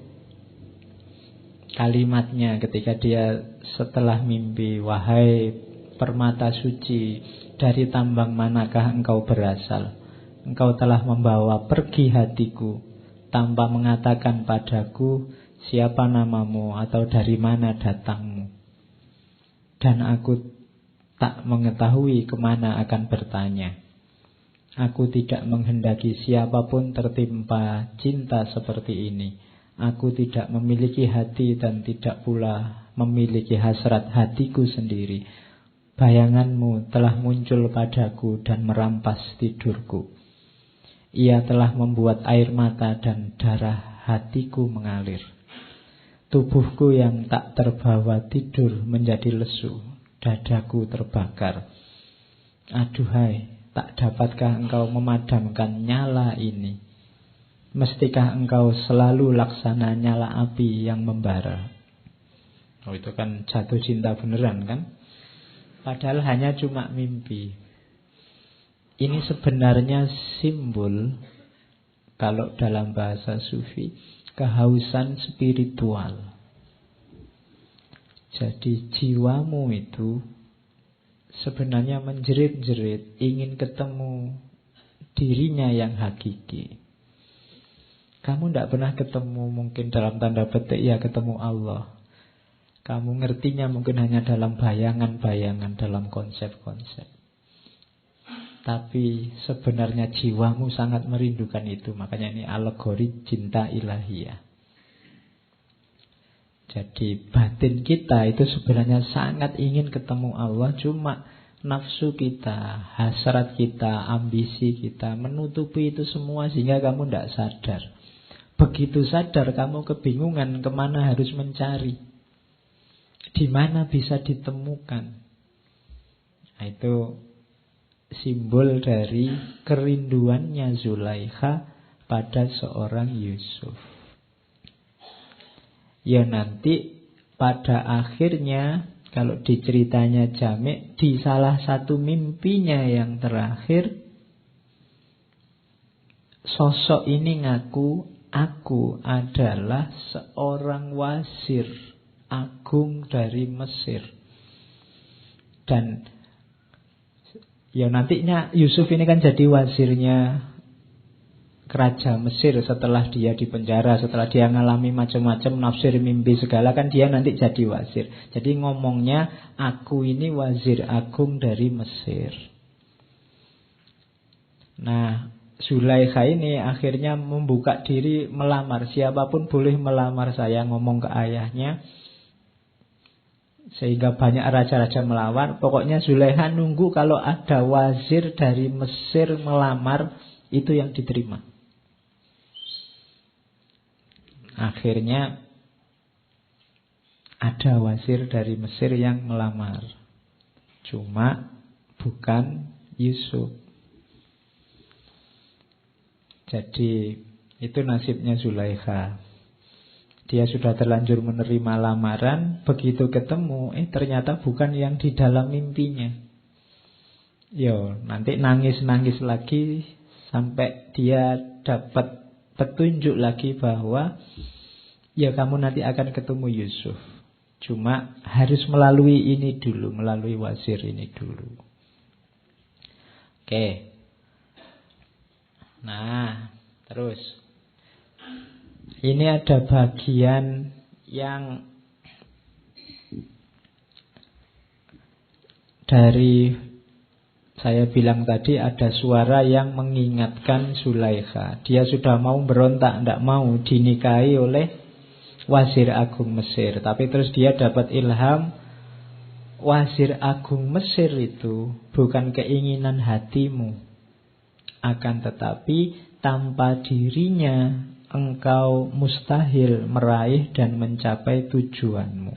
kalimatnya ketika dia setelah mimpi, wahai permata suci, dari tambang manakah engkau berasal? Engkau telah membawa pergi hatiku tanpa mengatakan padaku siapa namamu atau dari mana datangmu. Dan aku tak mengetahui kemana akan bertanya. Aku tidak menghendaki siapapun tertimpa cinta seperti ini. Aku tidak memiliki hati dan tidak pula memiliki hasrat hatiku sendiri. Bayanganmu telah muncul padaku dan merampas tidurku. Ia telah membuat air mata dan darah hatiku mengalir. Tubuhku yang tak terbawa tidur menjadi lesu. Dadaku terbakar. Aduhai, tak dapatkah engkau memadamkan nyala ini? Mestikah engkau selalu laksana nyala api yang membara? Oh, itu kan jatuh cinta beneran kan? Padahal hanya cuma mimpi. Ini sebenarnya simbol, kalau dalam bahasa sufi, kehausan spiritual. Jadi jiwamu itu sebenarnya menjerit-jerit ingin ketemu dirinya yang hakiki. Kamu tidak pernah ketemu, mungkin dalam tanda petik ya ketemu Allah. Kamu ngertinya mungkin hanya dalam bayangan-bayangan, dalam konsep-konsep. Tapi sebenarnya jiwamu sangat merindukan itu. Makanya ini alegori cinta ilahiyah. Jadi batin kita itu sebenarnya sangat ingin ketemu Allah. Cuma nafsu kita, hasrat kita, ambisi kita menutupi itu semua sehingga kamu tidak sadar. Begitu sadar kamu kebingungan kemana harus mencari, di mana bisa ditemukan. Nah, itu simbol dari kerinduannya Zulaikha pada seorang Yusuf. Ya nanti pada akhirnya kalau di ceritanya Jami', di salah satu mimpinya yang terakhir, sosok ini ngaku, aku adalah seorang wazir agung dari Mesir. Dan ya nantinya Yusuf ini kan jadi wazirnya Raja Mesir setelah dia dipenjara, setelah dia ngalami macam-macam nafsir, mimpi segala, kan dia nanti jadi wazir. Jadi ngomongnya, aku ini wazir agung dari Mesir. Nah, Zulaikha ini akhirnya membuka diri melamar. Siapapun boleh melamar saya, ngomong ke ayahnya. Sehingga banyak raja-raja melamar. Pokoknya Zulaikha nunggu kalau ada wazir dari Mesir melamar, itu yang diterima. Akhirnya ada wazir dari Mesir yang melamar. Cuma bukan Yusuf. Jadi itu nasibnya Zulaikha. Dia sudah terlanjur menerima lamaran, begitu ketemu, ternyata bukan yang di dalam mimpinya. Yo, nanti nangis-nangis lagi sampai dia dapat petunjuk lagi bahwa ya kamu nanti akan ketemu Yusuf. Cuma harus melalui ini dulu, melalui wazir ini dulu. Oke. Nah, terus ini ada bagian yang dari saya bilang tadi, ada suara yang mengingatkan Zulaikha. Dia sudah mau berontak, tidak mau dinikahi oleh wazir agung Mesir. Tapi terus dia dapat ilham, wazir agung Mesir itu bukan keinginan hatimu. Akan tetapi tanpa dirinya engkau mustahil meraih dan mencapai tujuanmu.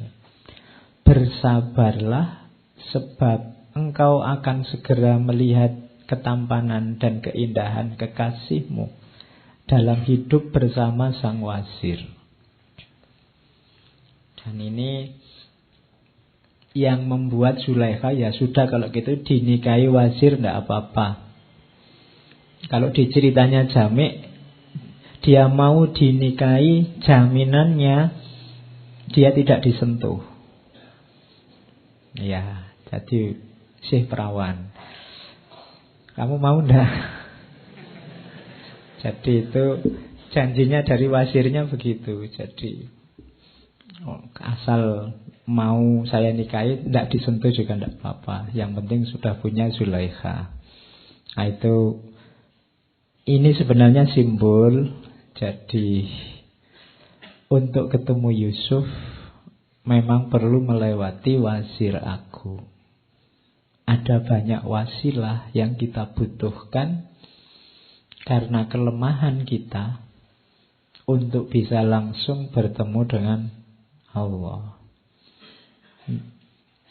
Bersabarlah, sebab engkau akan segera melihat ketampanan dan keindahan kekasihmu dalam hidup bersama sang wazir. Dan ini yang membuat Zulaikha, ya sudah kalau gitu dinikahi wazir, tidak apa-apa. Kalau di ceritanya Jami', dia mau dinikahi, jaminannya dia tidak disentuh. Ya, jadi Syekh perawan, kamu mau ndak? Jadi itu janjinya dari wazirnya begitu. Jadi asal mau saya nikahi, tidak disentuh juga tidak apa-apa. Yang penting sudah punya Zulaikha. Nah itu, ini sebenarnya simbol. Jadi untuk ketemu Yusuf memang perlu melewati wazir agung. Ada banyak wasilah yang kita butuhkan karena kelemahan kita untuk bisa langsung bertemu dengan Allah.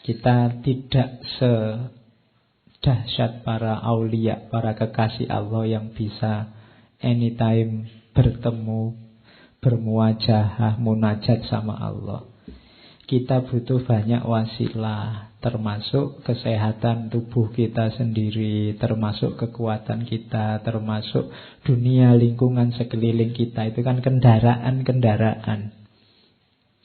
Kita tidak sedahsyat para aulia, para kekasih Allah yang bisa anytime bertemu, bermuajahah, munajat sama Allah. Kita butuh banyak wasilah, termasuk kesehatan tubuh kita sendiri, termasuk kekuatan kita, termasuk dunia lingkungan sekeliling kita. Itu kan kendaraan-kendaraan,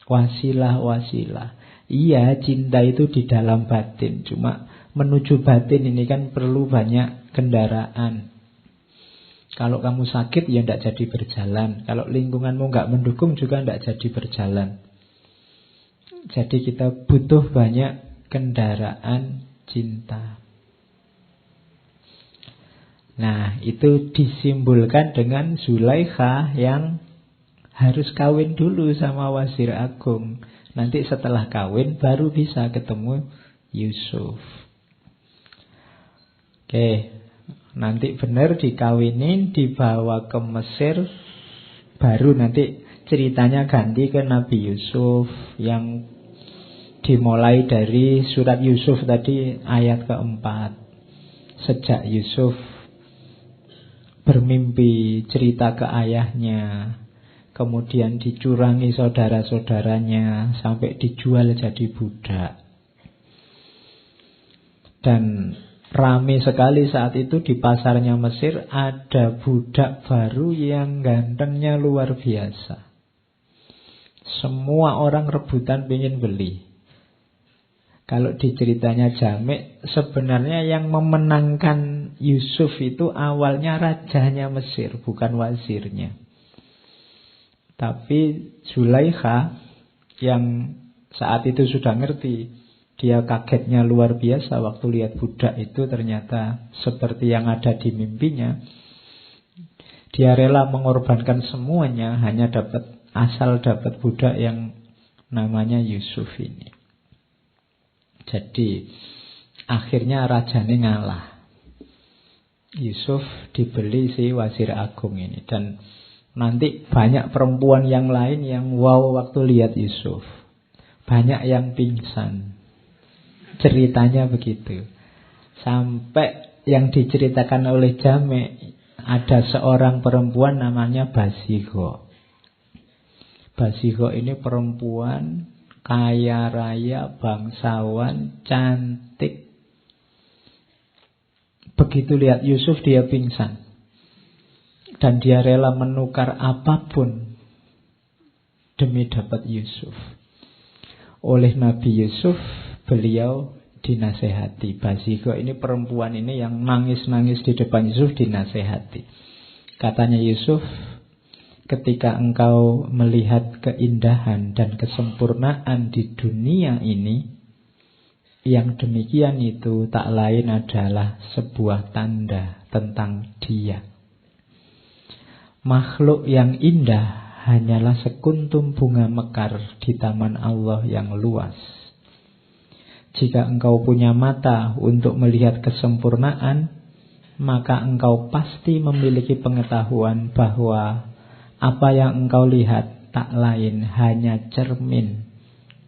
wasilah-wasilah. Iya, cinta itu di dalam batin, cuma menuju batin ini kan perlu banyak kendaraan. Kalau kamu sakit ya tidak jadi berjalan. Kalau lingkunganmu nggak mendukung juga tidak jadi berjalan. Jadi kita butuh banyak kendaraan cinta. Nah, itu disimbolkan dengan Zulaikha yang harus kawin dulu sama Wazir Agung. Nanti setelah kawin baru bisa ketemu Yusuf. Oke, nanti benar dikawinin, dibawa ke Mesir, baru nanti ceritanya ganti ke Nabi Yusuf yang dimulai dari surat Yusuf tadi ayat keempat. Sejak Yusuf bermimpi cerita ke ayahnya, kemudian dicurangi saudara-saudaranya, sampai dijual jadi budak. Dan rame sekali saat itu di pasarnya Mesir, ada budak baru yang gantengnya luar biasa. Semua orang rebutan pengen beli. Kalau di ceritanya Jami', sebenarnya yang memenangkan Yusuf itu awalnya rajanya Mesir, bukan wazirnya. Tapi Zulaikha yang saat itu sudah ngerti, dia kagetnya luar biasa waktu lihat budak itu ternyata seperti yang ada di mimpinya. Dia rela mengorbankan semuanya hanya asal dapat budak yang namanya Yusuf ini. Jadi akhirnya rajanya ngalah. Yusuf dibeli si Wazir Agung ini. Dan nanti banyak perempuan yang lain yang wow waktu lihat Yusuf. Banyak yang pingsan. Ceritanya begitu. Sampai yang diceritakan oleh Jami', ada seorang perempuan namanya Basigho. Basigho ini perempuan kaya raya, bangsawan, cantik. Begitu lihat Yusuf dia pingsan. Dan dia rela menukar apapun demi dapat Yusuf. Oleh Nabi Yusuf, beliau dinasehati. Basigho ini perempuan ini yang nangis-nangis di depan Yusuf dinasehati. Katanya Yusuf, ketika engkau melihat keindahan dan kesempurnaan di dunia ini, yang demikian itu tak lain adalah sebuah tanda tentang Dia. Makhluk yang indah hanyalah sekuntum bunga mekar di taman Allah yang luas. Jika engkau punya mata untuk melihat kesempurnaan, maka engkau pasti memiliki pengetahuan bahwa apa yang engkau lihat tak lain hanya cermin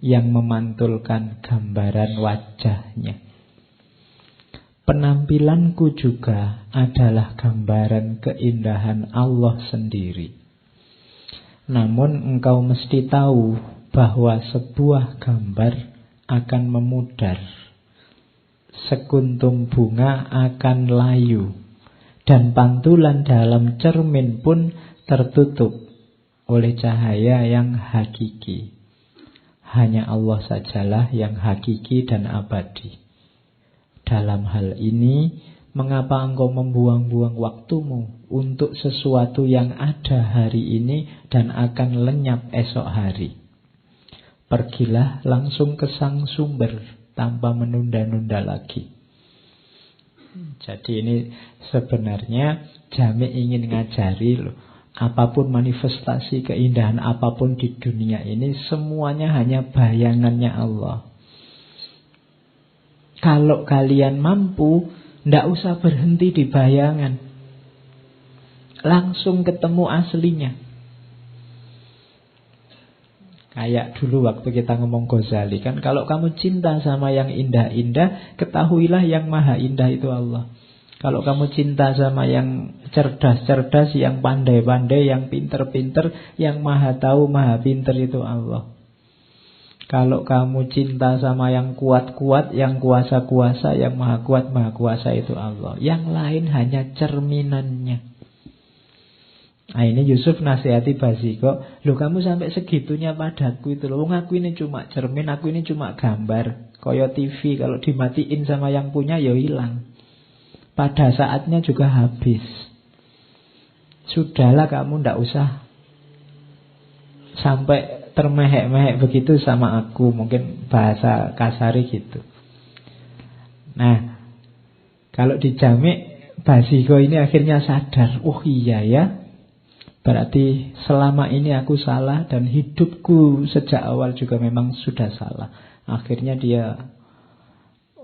yang memantulkan gambaran wajahnya. Penampilanku juga adalah gambaran keindahan Allah sendiri. Namun engkau mesti tahu bahwa sebuah gambar akan memudar. Sekuntum bunga akan layu. Dan pantulan dalam cermin pun tertutup oleh cahaya yang hakiki. Hanya Allah sajalah yang hakiki dan abadi. Dalam hal ini, mengapa engkau membuang-buang waktumu untuk sesuatu yang ada hari ini dan akan lenyap esok hari? Pergilah langsung ke sang sumber tanpa menunda-nunda lagi. Jadi ini sebenarnya Jami' ingin ngajari loh. Apapun manifestasi keindahan apapun di dunia ini, semuanya hanya bayangannya Allah. Kalau kalian mampu, tidak usah berhenti di bayangan. Langsung ketemu aslinya. Kayak dulu waktu kita ngomong Ghazali kan, kalau kamu cinta sama yang indah-indah, ketahuilah yang maha indah itu Allah. Kalau kamu cinta sama yang cerdas-cerdas, yang pandai-pandai, yang pinter-pinter, yang maha tahu, maha pinter itu Allah. Kalau kamu cinta sama yang kuat-kuat, yang kuasa-kuasa, yang maha kuat, maha kuasa itu Allah. Yang lain hanya cerminannya. Nah ini Yusuf nasihati Basiko, loh kamu sampai segitunya padaku itu loh. Aku ini cuma cermin, aku ini cuma gambar. Koyo TV kalau dimatiin sama yang punya ya hilang. Pada saatnya juga habis. Sudahlah kamu ndak usah sampai termehek-mehek begitu sama aku. Mungkin bahasa kasari gitu. Nah, kalau dijamik Basiko ini akhirnya sadar, oh iya ya, berarti selama ini aku salah dan hidupku sejak awal juga memang sudah salah. Akhirnya dia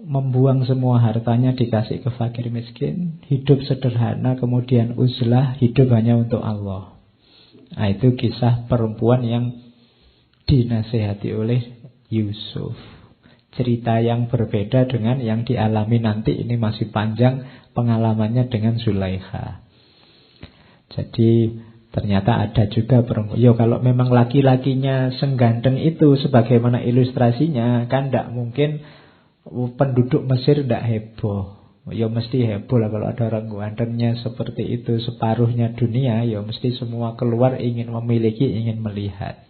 membuang semua hartanya, dikasih ke fakir miskin, hidup sederhana, kemudian uzlah, hidup hanya untuk Allah. Nah, itu kisah perempuan yang dinasihati oleh Yusuf. Cerita yang berbeda dengan yang dialami nanti. Ini masih panjang pengalamannya dengan Zulaikha. Jadi ternyata ada juga perempuan. Yo, kalau memang laki-lakinya sengganteng itu sebagaimana ilustrasinya, kan tidak mungkin penduduk Mesir tidak heboh. Ya mesti heboh lah kalau ada orang gantengnya seperti itu, separuhnya dunia. Ya mesti semua keluar ingin memiliki, ingin melihat.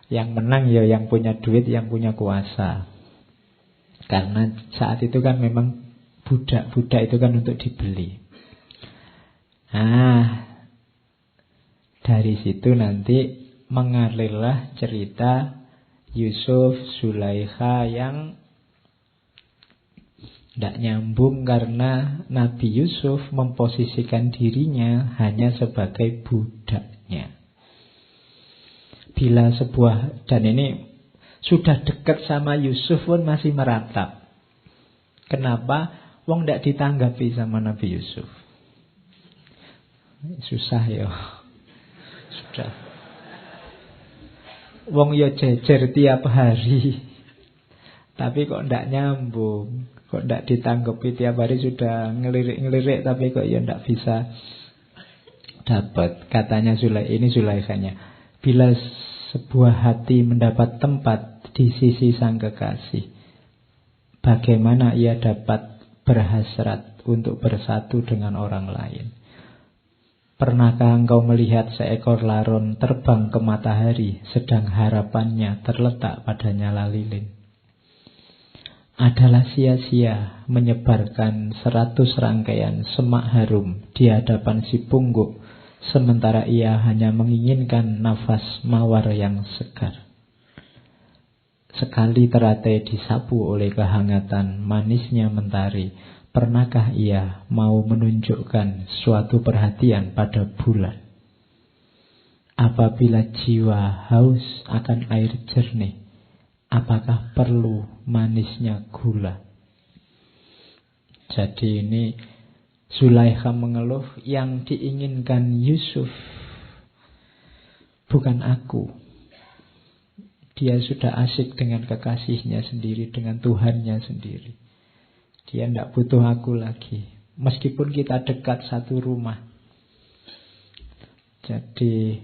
Yang menang ya yang punya duit, yang punya kuasa. Karena saat itu kan memang budak-budak itu kan untuk dibeli. Nah, dari situ nanti mengalirlah cerita Yusuf, Zulaikha yang tidak nyambung karena Nabi Yusuf memposisikan dirinya hanya sebagai budaknya. Bila sebuah, dan ini sudah dekat sama Yusuf pun masih meratap. Kenapa? Wong tidak ditanggapi sama Nabi Yusuf. Susah ya. Sudah. Wong ya jejer tiap hari. Tapi kok tidak nyambung. Kok tidak ditanggapi tiap hari, sudah ngelirik-ngelirik tapi kok ya tidak bisa dapat. Katanya ini Zulaikhanya. Bila sebuah hati mendapat tempat di sisi sang kekasih, bagaimana ia dapat berhasrat untuk bersatu dengan orang lain? Pernahkah engkau melihat seekor laron terbang ke matahari, sedang harapannya terletak pada nyala lilin? Adalah sia-sia menyebarkan 100 rangkaian semak harum di hadapan si pungguk, sementara ia hanya menginginkan nafas mawar yang segar. Sekali teratai disapu oleh kehangatan manisnya mentari, pernahkah ia mau menunjukkan suatu perhatian pada bulan? Apabila jiwa haus akan air jernih, apakah perlu manisnya gula? Jadi ini Zulaikha mengeluh, yang diinginkan Yusuf bukan aku. Dia sudah asik dengan kekasihnya sendiri, dengan Tuhannya sendiri. Dia tidak butuh aku lagi. Meskipun kita dekat satu rumah. Jadi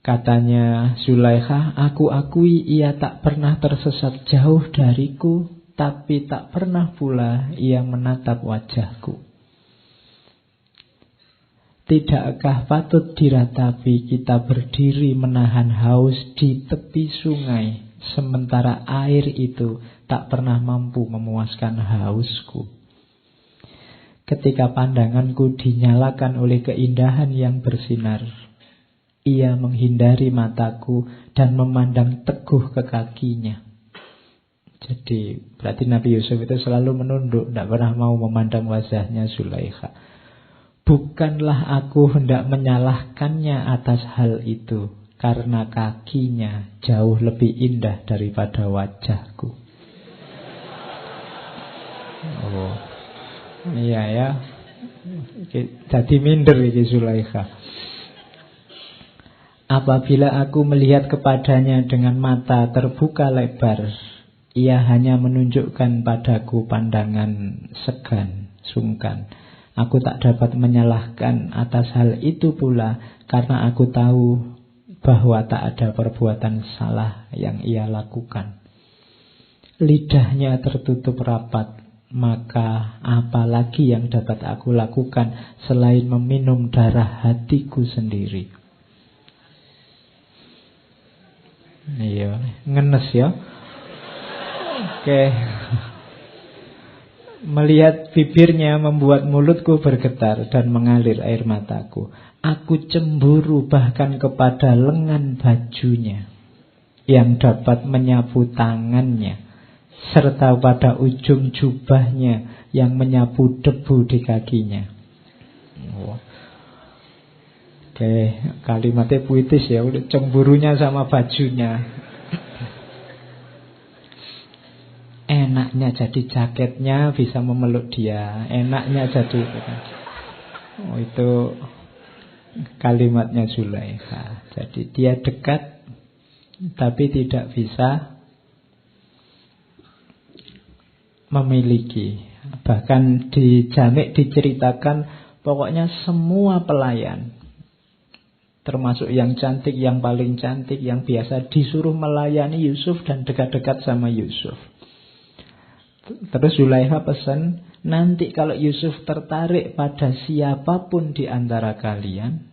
katanya Zulaikha, aku akui ia tak pernah tersesat jauh dariku, tapi tak pernah pula ia menatap wajahku. Tidakkah patut diratapi kita berdiri menahan haus di tepi sungai, sementara air itu tak pernah mampu memuaskan hausku? Ketika pandanganku dinyalakan oleh keindahan yang bersinar, ia menghindari mataku dan memandang teguh ke kakinya. Jadi berarti Nabi Yusuf itu selalu menunduk, tidak pernah mau memandang wajahnya Zulaikha. Bukanlah aku hendak menyalahkannya atas hal itu, karena kakinya jauh lebih indah daripada wajahku. Oh, iya ya. Jadi minder ini Zulaikha. Apabila aku melihat kepadanya dengan mata terbuka lebar, ia hanya menunjukkan padaku pandangan segan, sungkan. Aku tak dapat menyalahkan atas hal itu pula, karena aku tahu bahwa tak ada perbuatan salah yang ia lakukan. Lidahnya tertutup rapat, maka apalagi yang dapat aku lakukan selain meminum darah hatiku sendiri. Iya, ngenes ya. Oke. Melihat bibirnya membuat mulutku bergetar dan mengalir air mataku. Aku cemburu bahkan kepada lengan bajunya yang dapat menyapu tangannya, serta pada ujung jubahnya yang menyapu debu di kakinya. Oke, kalimatnya puitis ya. Udah cemburunya sama bajunya. Enaknya jadi jaketnya bisa memeluk dia. Enaknya jadi itu kan. Oh, itu kalimatnya Zulaikha. Jadi dia dekat tapi tidak bisa memiliki. Bahkan di Jami' diceritakan pokoknya semua pelayan, termasuk yang cantik, yang paling cantik, yang biasa, disuruh melayani Yusuf dan dekat-dekat sama Yusuf. Terus Zulaikha pesan, nanti kalau Yusuf tertarik pada siapapun di antara kalian,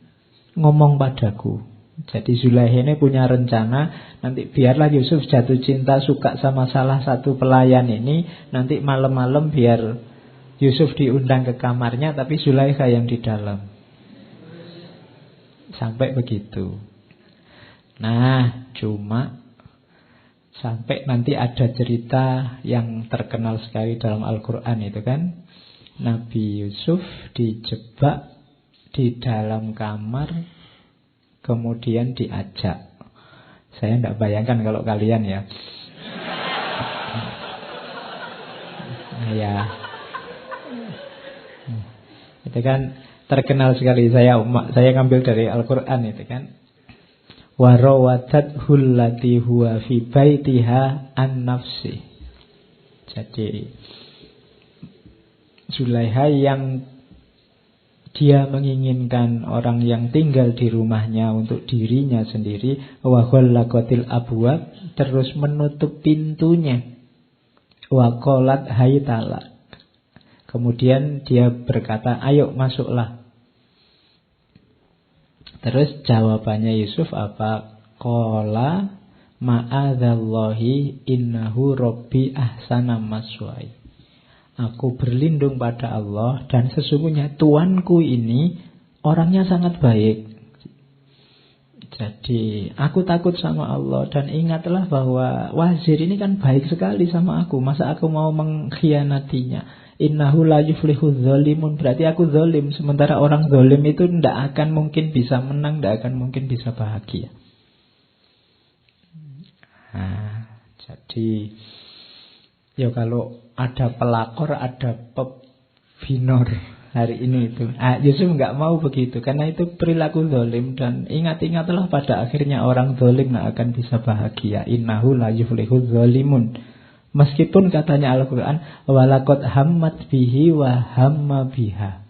ngomong padaku. Jadi Zulaikha ini punya rencana, nanti biarlah Yusuf jatuh cinta, suka sama salah satu pelayan ini, nanti malam-malam biar Yusuf diundang ke kamarnya, tapi Zulaikha yang di dalam. Sampai begitu. Nah, cuma sampai nanti ada cerita yang terkenal sekali dalam Al-Quran itu kan, Nabi Yusuf dijebak di dalam kamar, kemudian diajak. Saya tidak bayangkan kalau kalian ya. Ya, itu kan terkenal sekali. Saya ngambil dari Al-Quran itu kan. Wa rawadathu allati huwa fi baitiha an nafsi. Jadi Zulaikha yang dia menginginkan orang yang tinggal di rumahnya untuk dirinya sendiri, wa ghallaqatil abwab, terus menutup pintunya, wa qalat haytala, kemudian dia berkata, ayo masuklah. Terus jawabannya Yusuf apa? Qala ma'adzallahi innahu rabbi ahsana maswai. Aku berlindung pada Allah dan sesungguhnya Tuanku ini orangnya sangat baik. Jadi aku takut sama Allah dan ingatlah bahwa wazir ini kan baik sekali sama aku. Masa aku mau mengkhianatinya? Innahu la yuflihu dzalimun, berarti aku zalim. Sementara orang zalim itu tidak akan mungkin bisa menang, tidak akan mungkin bisa bahagia. Nah, jadi ya kalau ada pelakor, ada pebinor hari ini itu. Yusuf nggak mau begitu, karena itu perilaku zalim. Dan ingat-ingatlah pada akhirnya orang zalim nggak akan bisa bahagia. Innahu la yuflihu dzalimun. Meskipun katanya Al-Quran, walaqad hammat bihi wa hamma biha.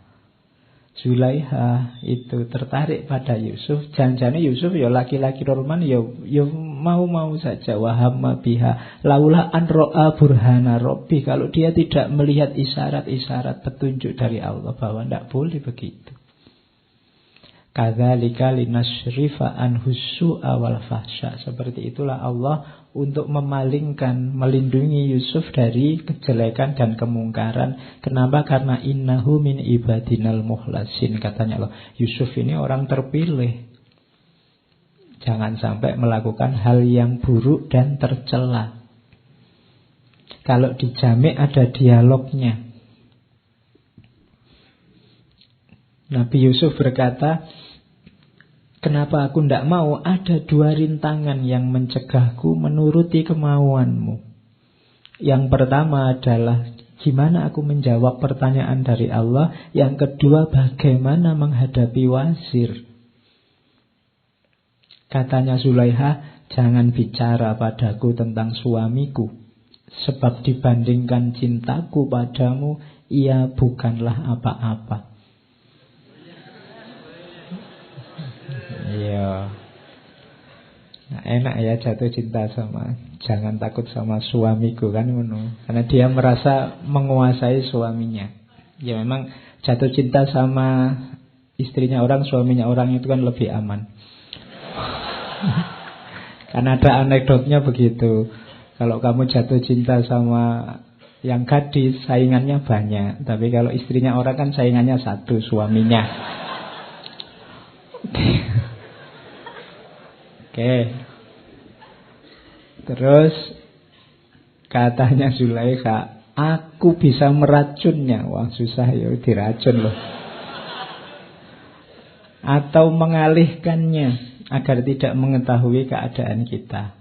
Zulaikha itu tertarik pada Yusuf. Jangan-jangan Yusuf ya laki-laki normal, ya mau-mau saja. Wa hamma biha laula an ro'a burhana rabbi. Kalau dia tidak melihat isyarat-isyarat petunjuk dari Allah bahwa tidak boleh begitu. Kadzalika linasrifa anhu su'a wal fahsya. Seperti itulah Allah untuk memalingkan, melindungi Yusuf dari kejelekan dan kemungkaran. Kenapa? Karena innahu min ibadinal mukhlasin. Katanya Allah, Yusuf ini orang terpilih. Jangan sampai melakukan hal yang buruk dan tercela. Kalau di Jami' ada dialognya. Nabi Yusuf berkata, kenapa aku tidak mau? Ada dua rintangan yang mencegahku menuruti kemauanmu. Yang pertama adalah gimana aku menjawab pertanyaan dari Allah. Yang kedua, bagaimana menghadapi wazir. Katanya Zulaikha, jangan bicara padaku tentang suamiku, sebab dibandingkan cintaku padamu, ia bukanlah apa-apa. Iya. Nah, enak ya jatuh cinta sama, jangan takut sama suamiku kan, karena dia merasa menguasai suaminya. Ya memang jatuh cinta sama istrinya orang, suaminya orang itu kan lebih aman. Karena ada anekdotnya begitu. Kalau kamu jatuh cinta sama yang gadis, saingannya banyak. Tapi kalau istrinya orang kan saingannya satu, suaminya. Oke. Terus katanya Zulaikha, aku bisa meracunnya. Wah susah ya, diracun loh. Atau mengalihkannya agar tidak mengetahui keadaan kita.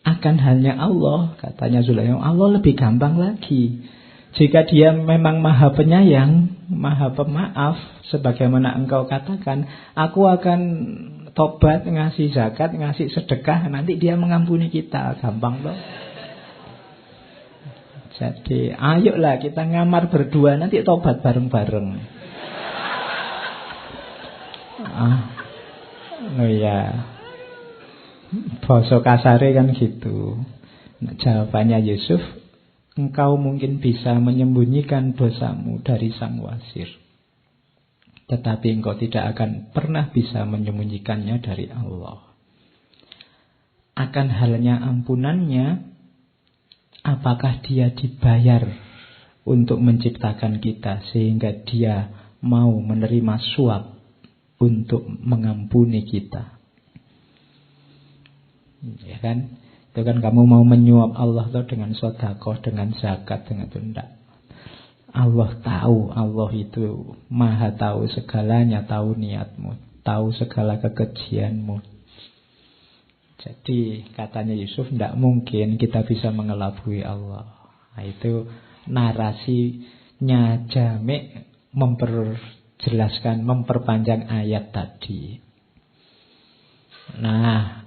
Akan hanya Allah, katanya Zulaikha, Allah lebih gampang lagi. Jika dia memang maha penyayang, maha pemaaf, sebagaimana engkau katakan, aku akan tobat, ngasih zakat, ngasih sedekah, nanti dia mengampuni kita. Gampang loh. Jadi ayolah kita ngamar berdua, nanti tobat bareng-bareng. Oh ya, basa kasare kan gitu. Nah, jawabannya Yusuf, engkau mungkin bisa menyembunyikan dosamu dari sang wasir, tetapi engkau tidak akan pernah bisa menyembunyikannya dari Allah. Akan halnya ampunannya, apakah dia dibayar untuk menciptakan kita sehingga dia mau menerima suap untuk mengampuni kita? Ya kan? Itu kan kamu mau menyuap Allah tuh dengan sedekah, dengan zakat, dengan itu enggak. Allah tahu, Allah itu maha tahu segalanya, tahu niatmu, tahu segala kekejianmu. Jadi katanya Yusuf, tidak mungkin kita bisa mengelabui Allah. Nah, itu narasinya Jami' memperjelaskan, memperpanjang ayat tadi. Nah,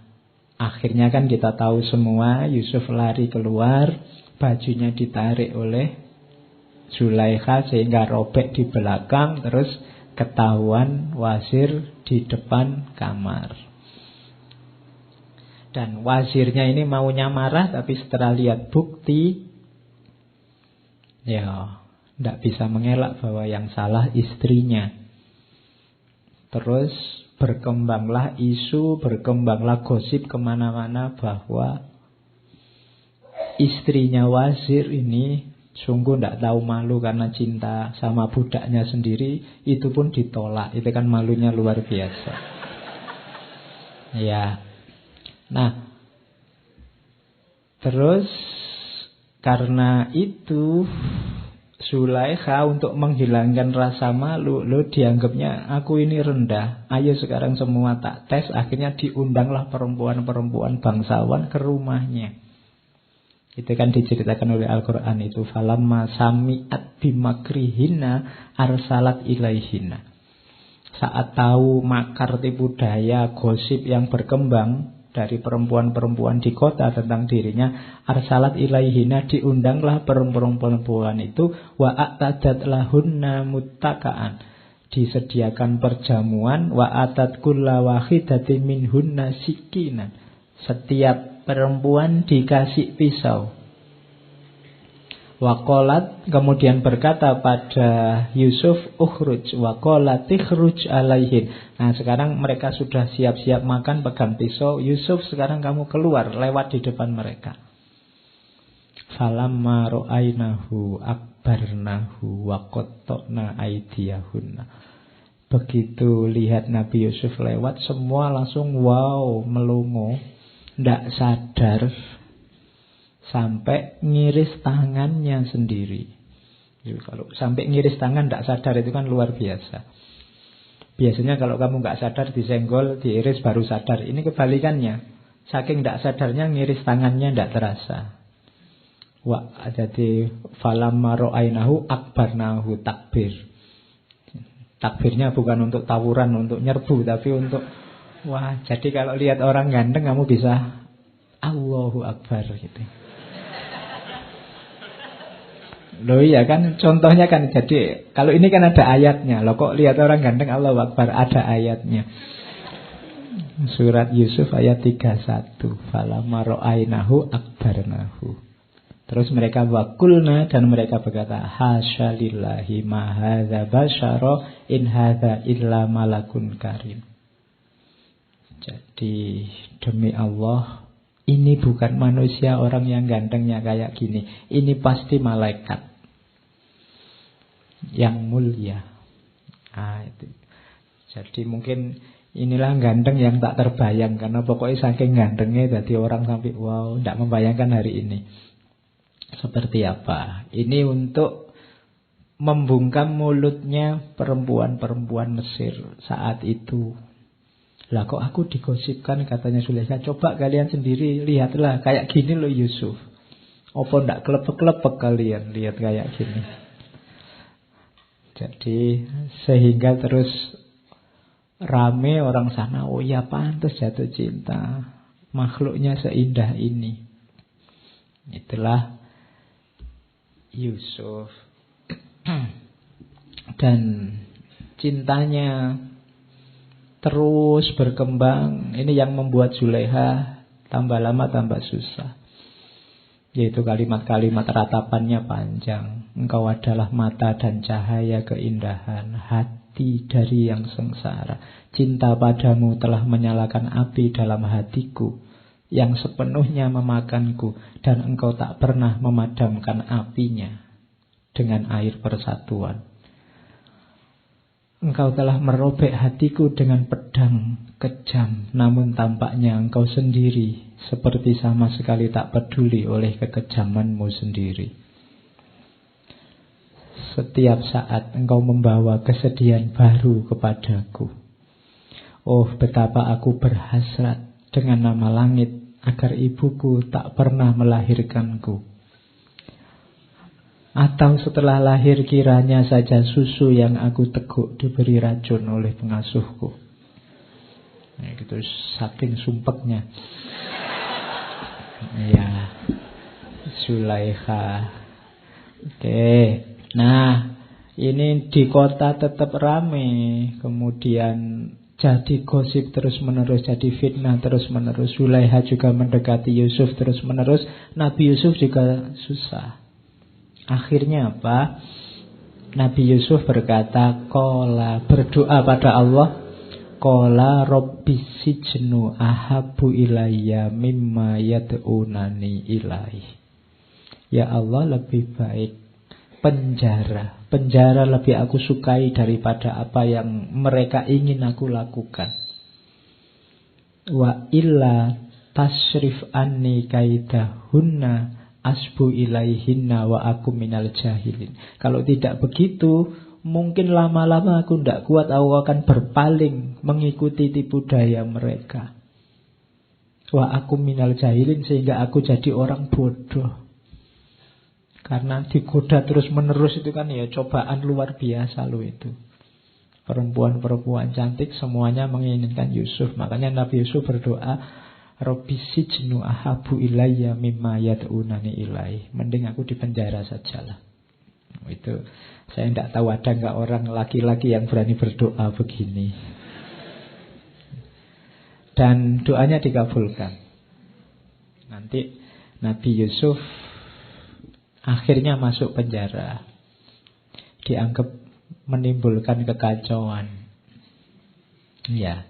akhirnya kan kita tahu semua, Yusuf lari keluar, bajunya ditarik oleh Zulaikha sehingga robek di belakang, terus ketahuan wasir di depan kamar. Dan wasirnya ini maunya marah, tapi setelah lihat bukti, ya tidak bisa mengelak bahwa yang salah istrinya. Terus berkembanglah isu, berkembanglah gosip kemana-mana bahwa istrinya wasir ini sungguh tidak tahu malu karena cinta sama budaknya sendiri, itu pun ditolak. Itu kan malunya luar biasa. Ya. Nah, terus karena itu Zulaikha untuk menghilangkan rasa malu, lo dianggapnya aku ini rendah, ayo sekarang semua tak tes. Akhirnya diundanglah perempuan-perempuan bangsawan ke rumahnya. Itu kan diceritakan oleh Al-Quran itu, falamma sami'at bimakrihinna arsalat ilaihina. Saat tahu makar, tipu daya, gosip yang berkembang dari perempuan-perempuan di kota tentang dirinya, arsalat ilaihina, diundanglah perempuan-perempuan itu, wa a'tadat lahunna muttaka'an, disediakan perjamuan, wa atat kulla wahidatin minhunna sikinan, setiap perempuan dikasih pisau. Waqalat, kemudian berkata pada Yusuf, ukhruj, waqalat ikhruj alaihin. Nah sekarang mereka sudah siap-siap makan, pegang pisau. Yusuf, sekarang kamu keluar, lewat di depan mereka. Falamma ra'ainahu akbarnahu wa qatta'na aydiyahunna. Begitu lihat Nabi Yusuf lewat, semua langsung wow, melongo, tidak sadar, sampai ngiris tangannya sendiri. Jadi, kalau sampai ngiris tangan tidak sadar itu kan luar biasa. Biasanya kalau kamu nggak sadar disenggol, diiris baru sadar. Ini kebalikannya. Saking tidak sadarnya ngiris tangannya tidak terasa. Jadi falamma ra'ainahu akbarnahu, takbir. Takbirnya bukan untuk tawuran, untuk nyerbu, tapi untuk wah. Jadi kalau lihat orang ganteng kamu bisa Allahu Akbar gitu. Loh iya kan, contohnya kan, jadi kalau ini kan ada ayatnya. Loh kok lihat orang ganteng Allahu Akbar, ada ayatnya. Surat Yusuf ayat 31. Falamma ra'ainahu akbarnahu. Terus mereka wakulna, dan mereka berkata, hasya lillahi ma hadza basyara in hadza illa malakun karim. Jadi demi Allah, ini bukan manusia orang yang gantengnya kayak gini. Ini pasti malaikat yang mulia. Itu. Jadi mungkin inilah ganteng yang tak terbayang, karena pokoknya saking gantengnya jadi orang sampai wow, tidak membayangkan hari ini seperti apa. Ini untuk membungkam mulutnya perempuan-perempuan Mesir saat itu. Lah kok aku digosipkan, katanya Zulaikha. Coba kalian sendiri lihatlah, kayak gini loh Yusuf. Apa ndak kelepek-kelepek kalian lihat kayak gini. Jadi sehingga terus rame orang sana, oh ya pantas jatuh cinta, makhluknya seindah ini. Itulah Yusuf. Dan cintanya terus berkembang. Ini yang membuat Zulaikha tambah lama tambah susah. Yaitu kalimat-kalimat ratapannya panjang. Engkau adalah mata dan cahaya keindahan, hati dari yang sengsara. Cinta padamu telah menyalakan api dalam hatiku, yang sepenuhnya memakanku, dan engkau tak pernah memadamkan apinya dengan air persatuan. Engkau telah merobek hatiku dengan pedang kejam, namun tampaknya engkau sendiri seperti sama sekali tak peduli oleh kekejamanmu sendiri. Setiap saat engkau membawa kesedihan baru kepadaku. Oh, betapa aku berhasrat dengan nama langit agar ibuku tak pernah melahirkanku. Atau setelah lahir kiranya saja susu yang aku teguk diberi racun oleh pengasuhku. Nah, gitu, saking sumpeknya. Ya, Zulaikha. Oke. Nah, ini di kota tetap ramai. Kemudian jadi gosip terus-menerus, jadi fitnah terus-menerus. Zulaikha juga mendekati Yusuf terus-menerus. Nabi Yusuf juga susah. Akhirnya apa? Nabi Yusuf berkata, qala, berdoa pada Allah, qala rabbi sijnu ahabbu ilayya mimma yad'unani ilaih. Ya Allah, lebih baik penjara. Penjara lebih aku sukai daripada apa yang mereka ingin aku lakukan. Wa illa tasrif anni kaidahunna asbu ilaihinna wa aku minal jahilin. Kalau tidak begitu, mungkin lama-lama aku tidak kuat, aku akan berpaling mengikuti tipu daya mereka. Wa aku minal jahilin, sehingga aku jadi orang bodoh. Karena digoda terus-menerus itu kan ya cobaan luar biasa loh itu. Perempuan-perempuan cantik semuanya menginginkan Yusuf. Makanya Nabi Yusuf berdoa, Rabbi sijnu ahabu ilayya mimma yad'unani ilaih. Mending aku di penjara sajalah. Itu saya tidak tahu ada nggak orang laki-laki yang berani berdoa begini. Dan doanya dikabulkan. Nanti Nabi Yusuf akhirnya masuk penjara. Dianggap menimbulkan kekacauan. Ya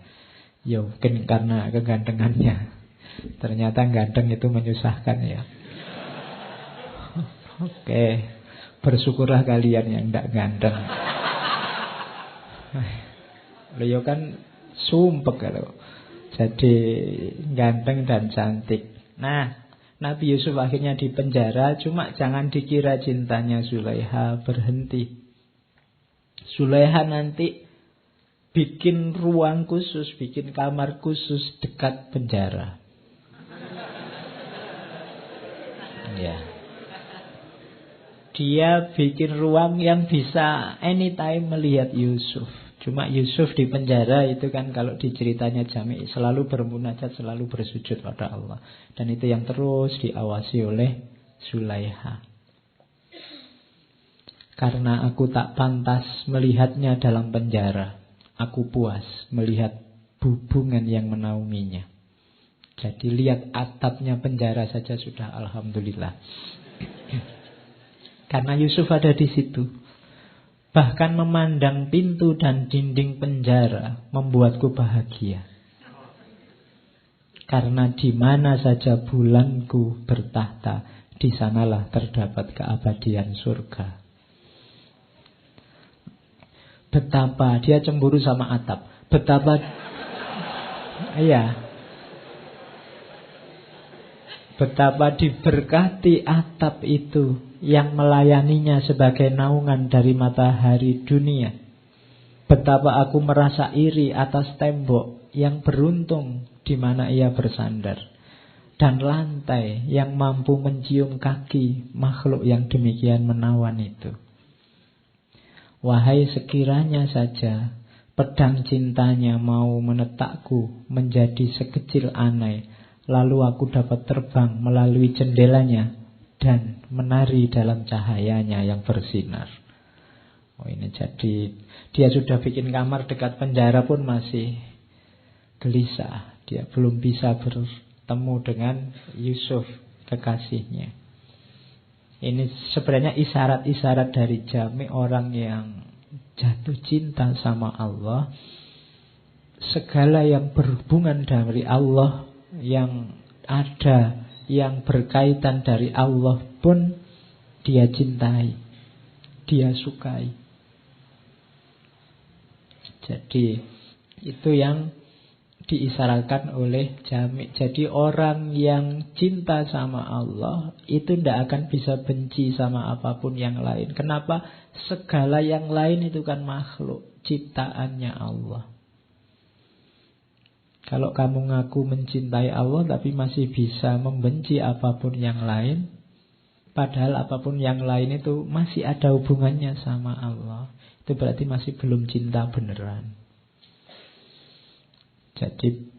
mungkin karena kegantengannya. Ternyata ganteng itu menyusahkan ya. Oke, bersyukurlah kalian yang tidak ganteng. Beliau kan sumpek kalau jadi ganteng dan cantik. Nah, Nabi Yusuf akhirnya di penjara. Cuma jangan dikira cintanya Zulaikha berhenti. Zulaikha nanti bikin ruang khusus, bikin kamar khusus dekat penjara. Ya. Dia bikin ruang yang bisa anytime melihat Yusuf. Cuma Yusuf di penjara itu kan kalau di ceritanya Jami' selalu bermunajat, selalu bersujud pada Allah. Dan itu yang terus diawasi oleh Zulaikha. Karena aku tak pantas melihatnya dalam penjara, aku puas melihat hubungan yang menaunginya. Jadi lihat atapnya penjara saja sudah alhamdulillah. Karena Yusuf ada di situ. Bahkan memandang pintu dan dinding penjara membuatku bahagia. Karena di mana saja bulanku bertahta, di sanalah terdapat keabadian surga. Betapa dia cemburu sama atap. Betapa betapa diberkati atap itu yang melayaninya sebagai naungan dari matahari dunia. Betapa aku merasa iri atas tembok yang beruntung di mana ia bersandar, dan lantai yang mampu mencium kaki makhluk yang demikian menawan itu. Wahai sekiranya saja pedang cintanya mau menetakku menjadi sekecil anai, lalu aku dapat terbang melalui jendelanya dan menari dalam cahayanya yang bersinar. Oh, ini jadi dia sudah bikin kamar dekat penjara pun masih gelisah. Dia belum bisa bertemu dengan Yusuf, kekasihnya. Ini sebenarnya isyarat-isyarat dari Jami, orang yang jatuh cinta sama Allah. Segala yang berhubungan dari Allah, yang ada, yang berkaitan dari Allah pun dia cintai, dia sukai. Jadi itu yang diisyaratkan oleh Jami. Jadi orang yang cinta sama Allah itu tidak akan bisa benci sama apapun yang lain. Kenapa? Segala yang lain itu kan makhluk ciptaannya Allah. Kalau kamu ngaku mencintai Allah tapi masih bisa membenci apapun yang lain, padahal apapun yang lain itu masih ada hubungannya sama Allah, itu berarti masih belum cinta beneran. Jadi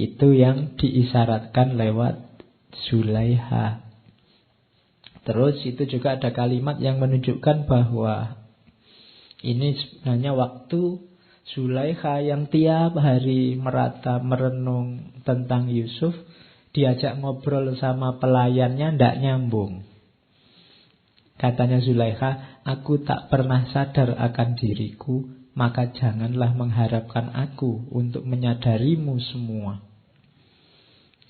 itu yang diisyaratkan lewat Zulaiha. Terus itu juga ada kalimat yang menunjukkan bahwa ini sebenarnya waktu Zulaiha yang tiap hari merata merenung tentang Yusuf, diajak ngobrol sama pelayannya ndak nyambung. Katanya Zulaiha, aku tak pernah sadar akan diriku, maka janganlah mengharapkan aku untuk menyadarimu semua.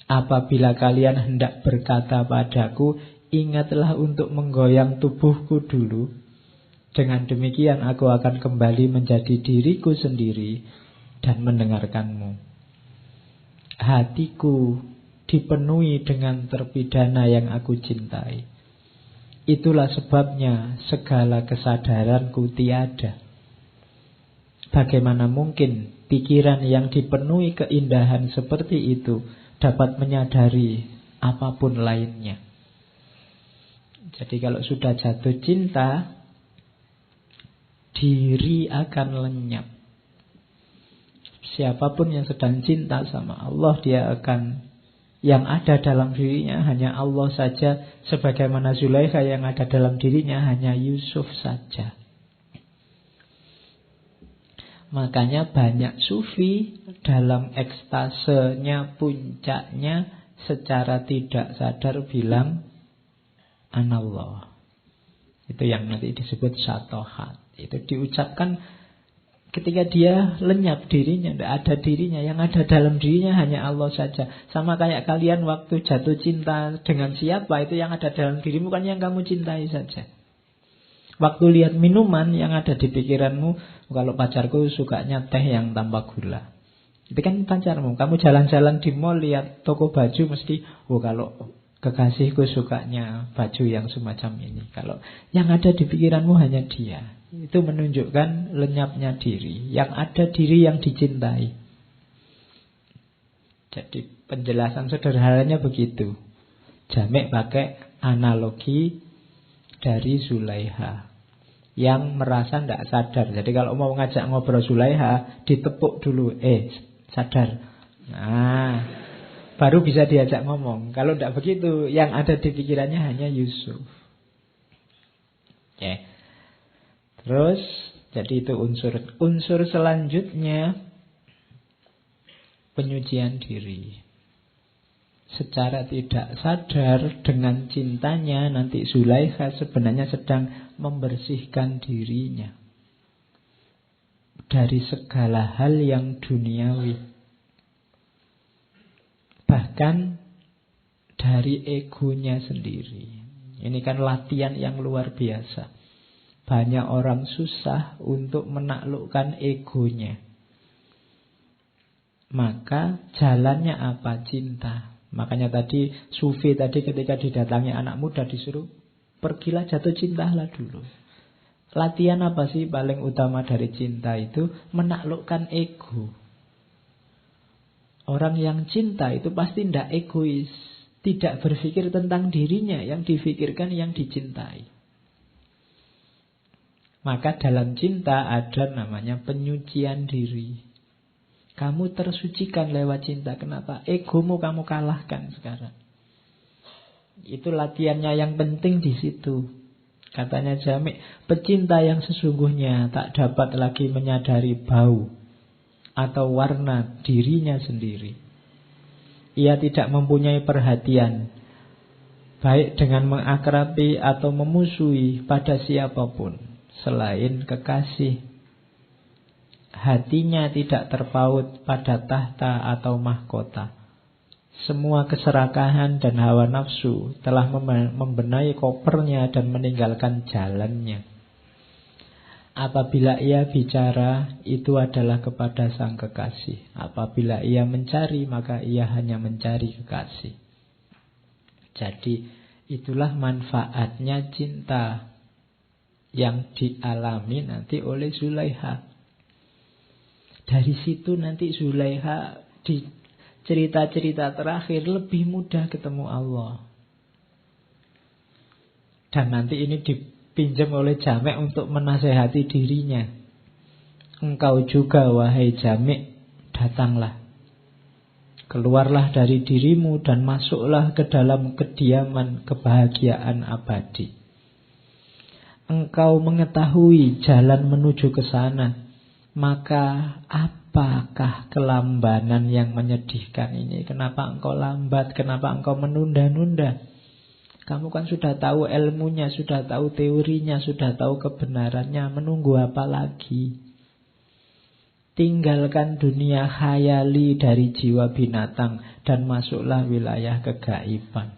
Apabila kalian hendak berkata padaku, ingatlah untuk menggoyang tubuhku dulu. Dengan demikian aku akan kembali menjadi diriku sendiri dan mendengarkanmu. Hatiku dipenuhi dengan terpidana yang aku cintai. Itulah sebabnya segala kesadaranku tiada. Bagaimana mungkin pikiran yang dipenuhi keindahan seperti itu dapat menyadari apapun lainnya? Jadi kalau sudah jatuh cinta, diri akan lenyap. Siapapun yang sedang cinta sama Allah, dia akan, yang ada dalam dirinya hanya Allah saja. Sebagaimana Zulaiha, yang ada dalam dirinya hanya Yusuf saja. Makanya banyak sufi dalam ekstasenya, puncaknya, secara tidak sadar bilang Anallah. Itu yang nanti disebut syatohat. Itu diucapkan ketika dia lenyap dirinya, tidak ada dirinya. Yang ada dalam dirinya hanya Allah saja. Sama kayak kalian waktu jatuh cinta dengan siapa, itu yang ada dalam dirimu kan yang kamu cintai saja. Waktu lihat minuman yang ada di pikiranmu, kalau pacarku sukanya teh yang tanpa gula, itu kan pacarmu. Kamu jalan-jalan di mall lihat toko baju, mesti kalau kekasihku sukanya baju yang semacam ini. Kalau yang ada di pikiranmu hanya dia, itu menunjukkan lenyapnya diri. Yang ada diri yang dicintai. Jadi penjelasan sederhananya begitu. Jamek pakai analogi dari Zulaiha yang merasa tidak sadar. Jadi kalau mau ngajak ngobrol Zulaiha, ditepuk dulu, sadar. Nah, baru bisa diajak ngomong. Kalau tidak begitu, yang ada di pikirannya hanya Yusuf. Oke. Terus, jadi itu unsur selanjutnya Penyucian diri. Secara tidak sadar dengan cintanya nanti Zulaikha sebenarnya sedang membersihkan dirinya dari segala hal yang duniawi. Bahkan dari egonya sendiri. Ini kan latihan yang luar biasa. Banyak orang susah untuk menaklukkan egonya. Maka jalannya apa? Cinta. Makanya tadi Sufi tadi ketika didatangi anak muda disuruh pergilah jatuh cintalah dulu. Latihan apa sih paling utama dari cinta itu? Menaklukkan ego. Orang yang cinta itu pasti tidak egois, tidak berpikir tentang dirinya, yang difikirkan yang dicintai. Maka dalam cinta ada namanya penyucian diri. Kamu tersucikan lewat cinta. Kenapa? Egomu kamu kalahkan sekarang. Itu latihannya yang penting di situ. Katanya Jami', pecinta yang sesungguhnya tak dapat lagi menyadari bau atau warna dirinya sendiri. Ia tidak mempunyai perhatian, baik dengan mengakrabi atau memusuhi pada siapapun selain kekasih. Hatinya tidak terpaut pada tahta atau mahkota. Semua keserakahan dan hawa nafsu telah membenahi kopernya dan meninggalkan jalannya. Apabila ia bicara, itu adalah kepada sang kekasih. Apabila ia mencari, maka ia hanya mencari kekasih. Jadi itulah manfaatnya cinta yang dialami nanti oleh Zulaikha. Dari situ nanti Zulaikha di cerita-cerita terakhir lebih mudah ketemu Allah. Dan nanti ini dipinjam oleh Jami' untuk menasehati dirinya. Engkau juga wahai Jami', datanglah. Keluarlah dari dirimu dan masuklah ke dalam kediaman kebahagiaan abadi. Engkau mengetahui jalan menuju ke sana. Maka apakah kelambanan yang menyedihkan ini? Kenapa engkau lambat? Kenapa engkau menunda-nunda? Kamu kan sudah tahu ilmunya, sudah tahu teorinya, sudah tahu kebenarannya. Menunggu apa lagi? Tinggalkan dunia khayali dari jiwa binatang dan masuklah wilayah kegaiban.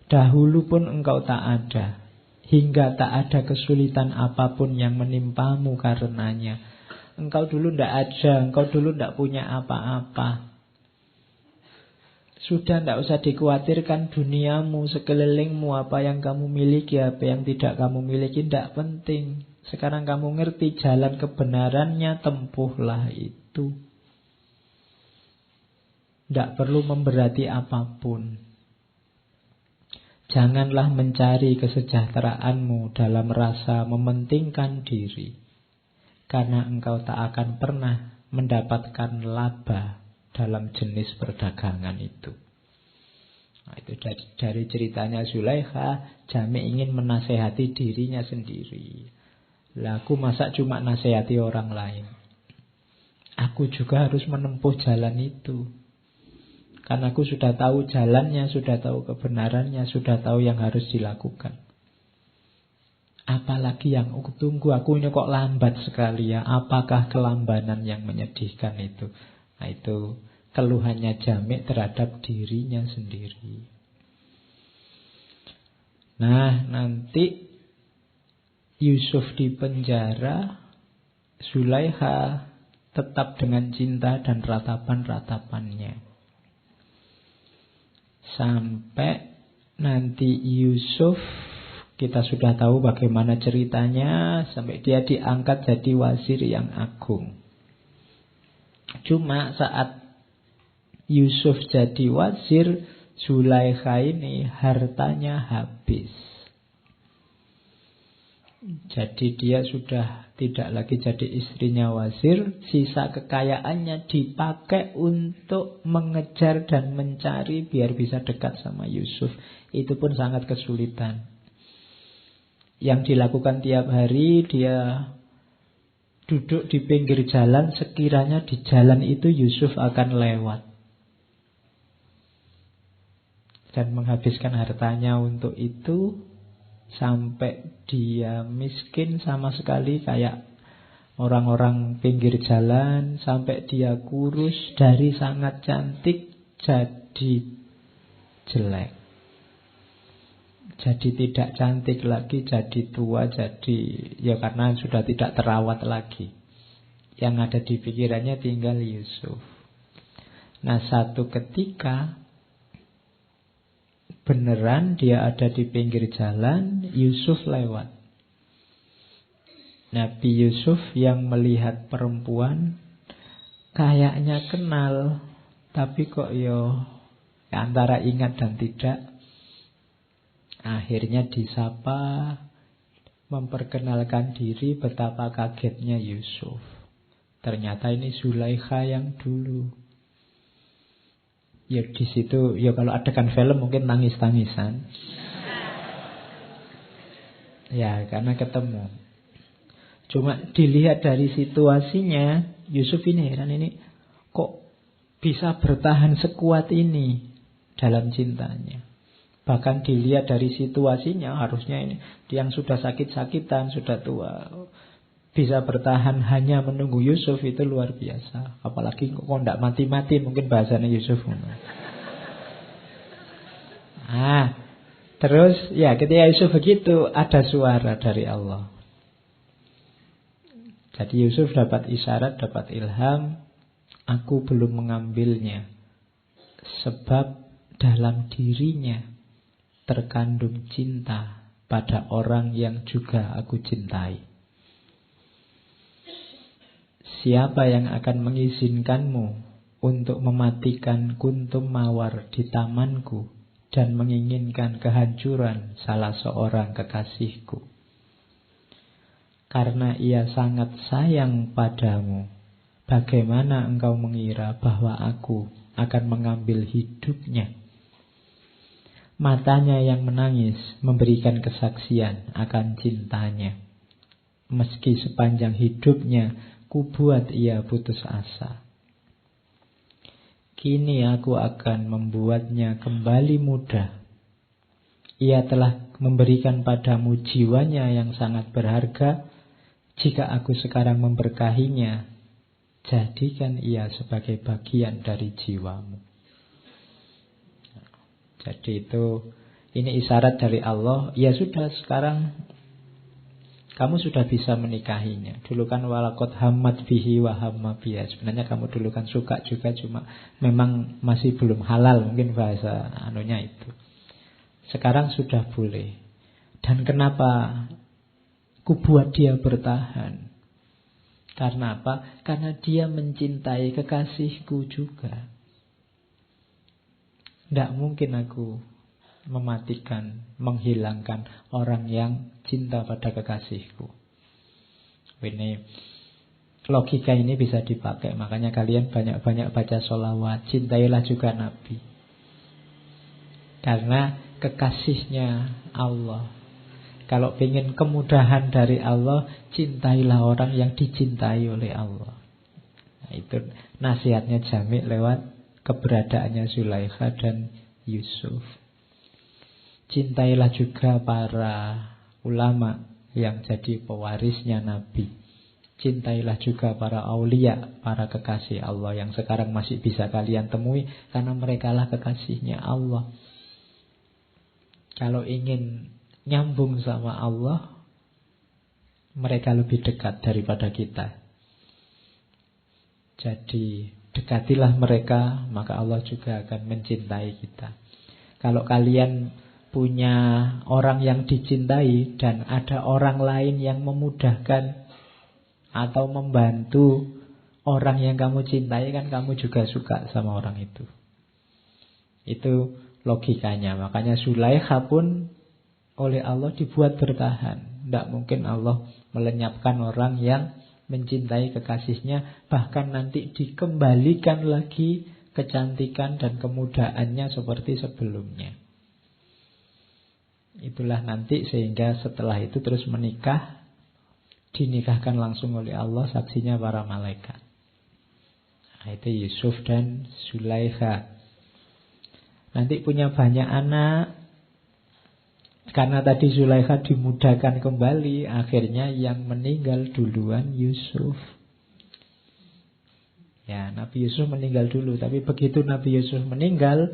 Dahulu pun engkau tak ada, hingga tak ada kesulitan apapun yang menimpamu karenanya. Engkau dulu tidak ada, engkau dulu tidak punya apa-apa. Sudah tidak usah dikhawatirkan duniamu, sekelilingmu, apa yang kamu miliki, apa yang tidak kamu miliki, tidak penting. Sekarang kamu ngerti jalan kebenarannya, tempuhlah itu. Tidak perlu memberati apapun. Janganlah mencari kesejahteraanmu dalam rasa mementingkan diri. Karena engkau tak akan pernah mendapatkan laba dalam jenis perdagangan itu. Nah, itu dari ceritanya Zulaikha, Jami' ingin menasehati dirinya sendiri. Lah aku masa cuma nasehati orang lain. Aku juga harus menempuh jalan itu. Karena aku sudah tahu jalannya, sudah tahu kebenarannya, sudah tahu yang harus dilakukan. Apalagi yang aku tunggu, aku ini kok lambat sekali ya. Apakah kelambanan yang menyedihkan itu? Nah itu keluhannya Jami' terhadap dirinya sendiri. Nah nanti Yusuf di penjara, Zulaikha tetap dengan cinta dan ratapan-ratapannya. Sampai nanti Yusuf, kita sudah tahu bagaimana ceritanya, sampai dia diangkat jadi wazir yang agung. Cuma saat Yusuf jadi wazir, Zulaikha ini hartanya habis. Jadi dia sudah tidak lagi jadi istrinya wazir. Sisa kekayaannya dipakai untuk mengejar dan mencari biar bisa dekat sama Yusuf. Itu pun sangat kesulitan. Yang dilakukan tiap hari dia duduk di pinggir jalan, sekiranya di jalan itu Yusuf akan lewat dan menghabiskan hartanya untuk itu, sampai dia miskin sama sekali kayak orang-orang pinggir jalan, sampai dia kurus dari sangat cantik jadi jelek, jadi tidak cantik lagi, jadi tua, jadi ya karena sudah tidak terawat lagi. Yang ada di pikirannya tinggal Yusuf. Nah, satu ketika beneran dia ada di pinggir jalan, Yusuf lewat. Nabi Yusuf yang melihat perempuan kayaknya kenal, tapi kok antara ingat dan tidak. Akhirnya disapa, memperkenalkan diri, betapa kagetnya Yusuf. Ternyata ini Zulaikha yang dulu. Ya di situ, ya kalau adegan film mungkin tangis-tangisan. Ya karena ketemu. Cuma dilihat dari situasinya, Yusuf ini heran, ini kok bisa bertahan sekuat ini dalam cintanya. Bahkan dilihat dari situasinya, harusnya ini yang sudah sakit-sakitan, sudah tua, bisa bertahan hanya menunggu Yusuf, itu luar biasa. Apalagi kok tidak mati-mati, mungkin bahasanya Yusuf. Terus ya ketika Yusuf begitu, ada suara dari Allah. Jadi Yusuf dapat isyarat, dapat ilham, aku belum mengambilnya, sebab dalam dirinya terkandung cinta pada orang yang juga aku cintai. Siapa yang akan mengizinkanmu untuk mematikan kuntum mawar di tamanku dan menginginkan kehancuran salah seorang kekasihku? Karena ia sangat sayang padamu, bagaimana engkau mengira bahwa aku akan mengambil hidupnya? Matanya yang menangis memberikan kesaksian akan cintanya. Meski sepanjang hidupnya kubuat ia putus asa, kini aku akan membuatnya kembali muda. Ia telah memberikan padamu jiwanya yang sangat berharga. Jika aku sekarang memberkahinya, jadikan ia sebagai bagian dari jiwamu. Jadi ini isyarat dari Allah. Ya sudah, sekarang kamu sudah bisa menikahinya. Dulu kan walakot hamad bihi wa hamma biha. Sebenarnya kamu dulu kan suka juga, cuma memang masih belum halal, mungkin bahasa anunya itu. Sekarang sudah boleh. Dan kenapa ku buat dia bertahan? Karena apa? Karena dia mencintai kekasihku juga. Tidak mungkin aku mematikan, menghilangkan orang yang cinta pada kekasihku. Ini logika ini bisa dipakai. Makanya kalian banyak-banyak baca sholawat. Cintailah juga Nabi, karena kekasihnya Allah. Kalau ingin kemudahan dari Allah, cintailah orang yang dicintai oleh Allah. Nah, itu nasihatnya Jami' lewat keberadaannya Zulaikha dan Yusuf. Cintailah juga para ulama yang jadi pewarisnya Nabi. Cintailah juga para aulia, para kekasih Allah yang sekarang masih bisa kalian temui, karena merekalah kekasihnya Allah. Kalau ingin nyambung sama Allah, mereka lebih dekat daripada kita. Jadi dekatilah mereka, maka Allah juga akan mencintai kita. Kalau kalian punya orang yang dicintai dan ada orang lain yang memudahkan atau membantu orang yang kamu cintai, kan kamu juga suka sama orang itu. Itu logikanya. Makanya Zulaikha pun oleh Allah dibuat bertahan. Tidak mungkin Allah melenyapkan orang yang mencintai kekasihnya, bahkan nanti dikembalikan lagi kecantikan dan kemudahannya seperti sebelumnya. Itulah nanti, sehingga setelah itu terus menikah. dinikahkan langsung oleh Allah, saksinya para malaikat. Nah, itu Yusuf dan Zulaikha. Nanti punya banyak anak. Karena tadi Zulaikha dimudahkan kembali, akhirnya yang meninggal duluan Yusuf. Ya, Nabi Yusuf meninggal dulu. Tapi begitu Nabi Yusuf meninggal,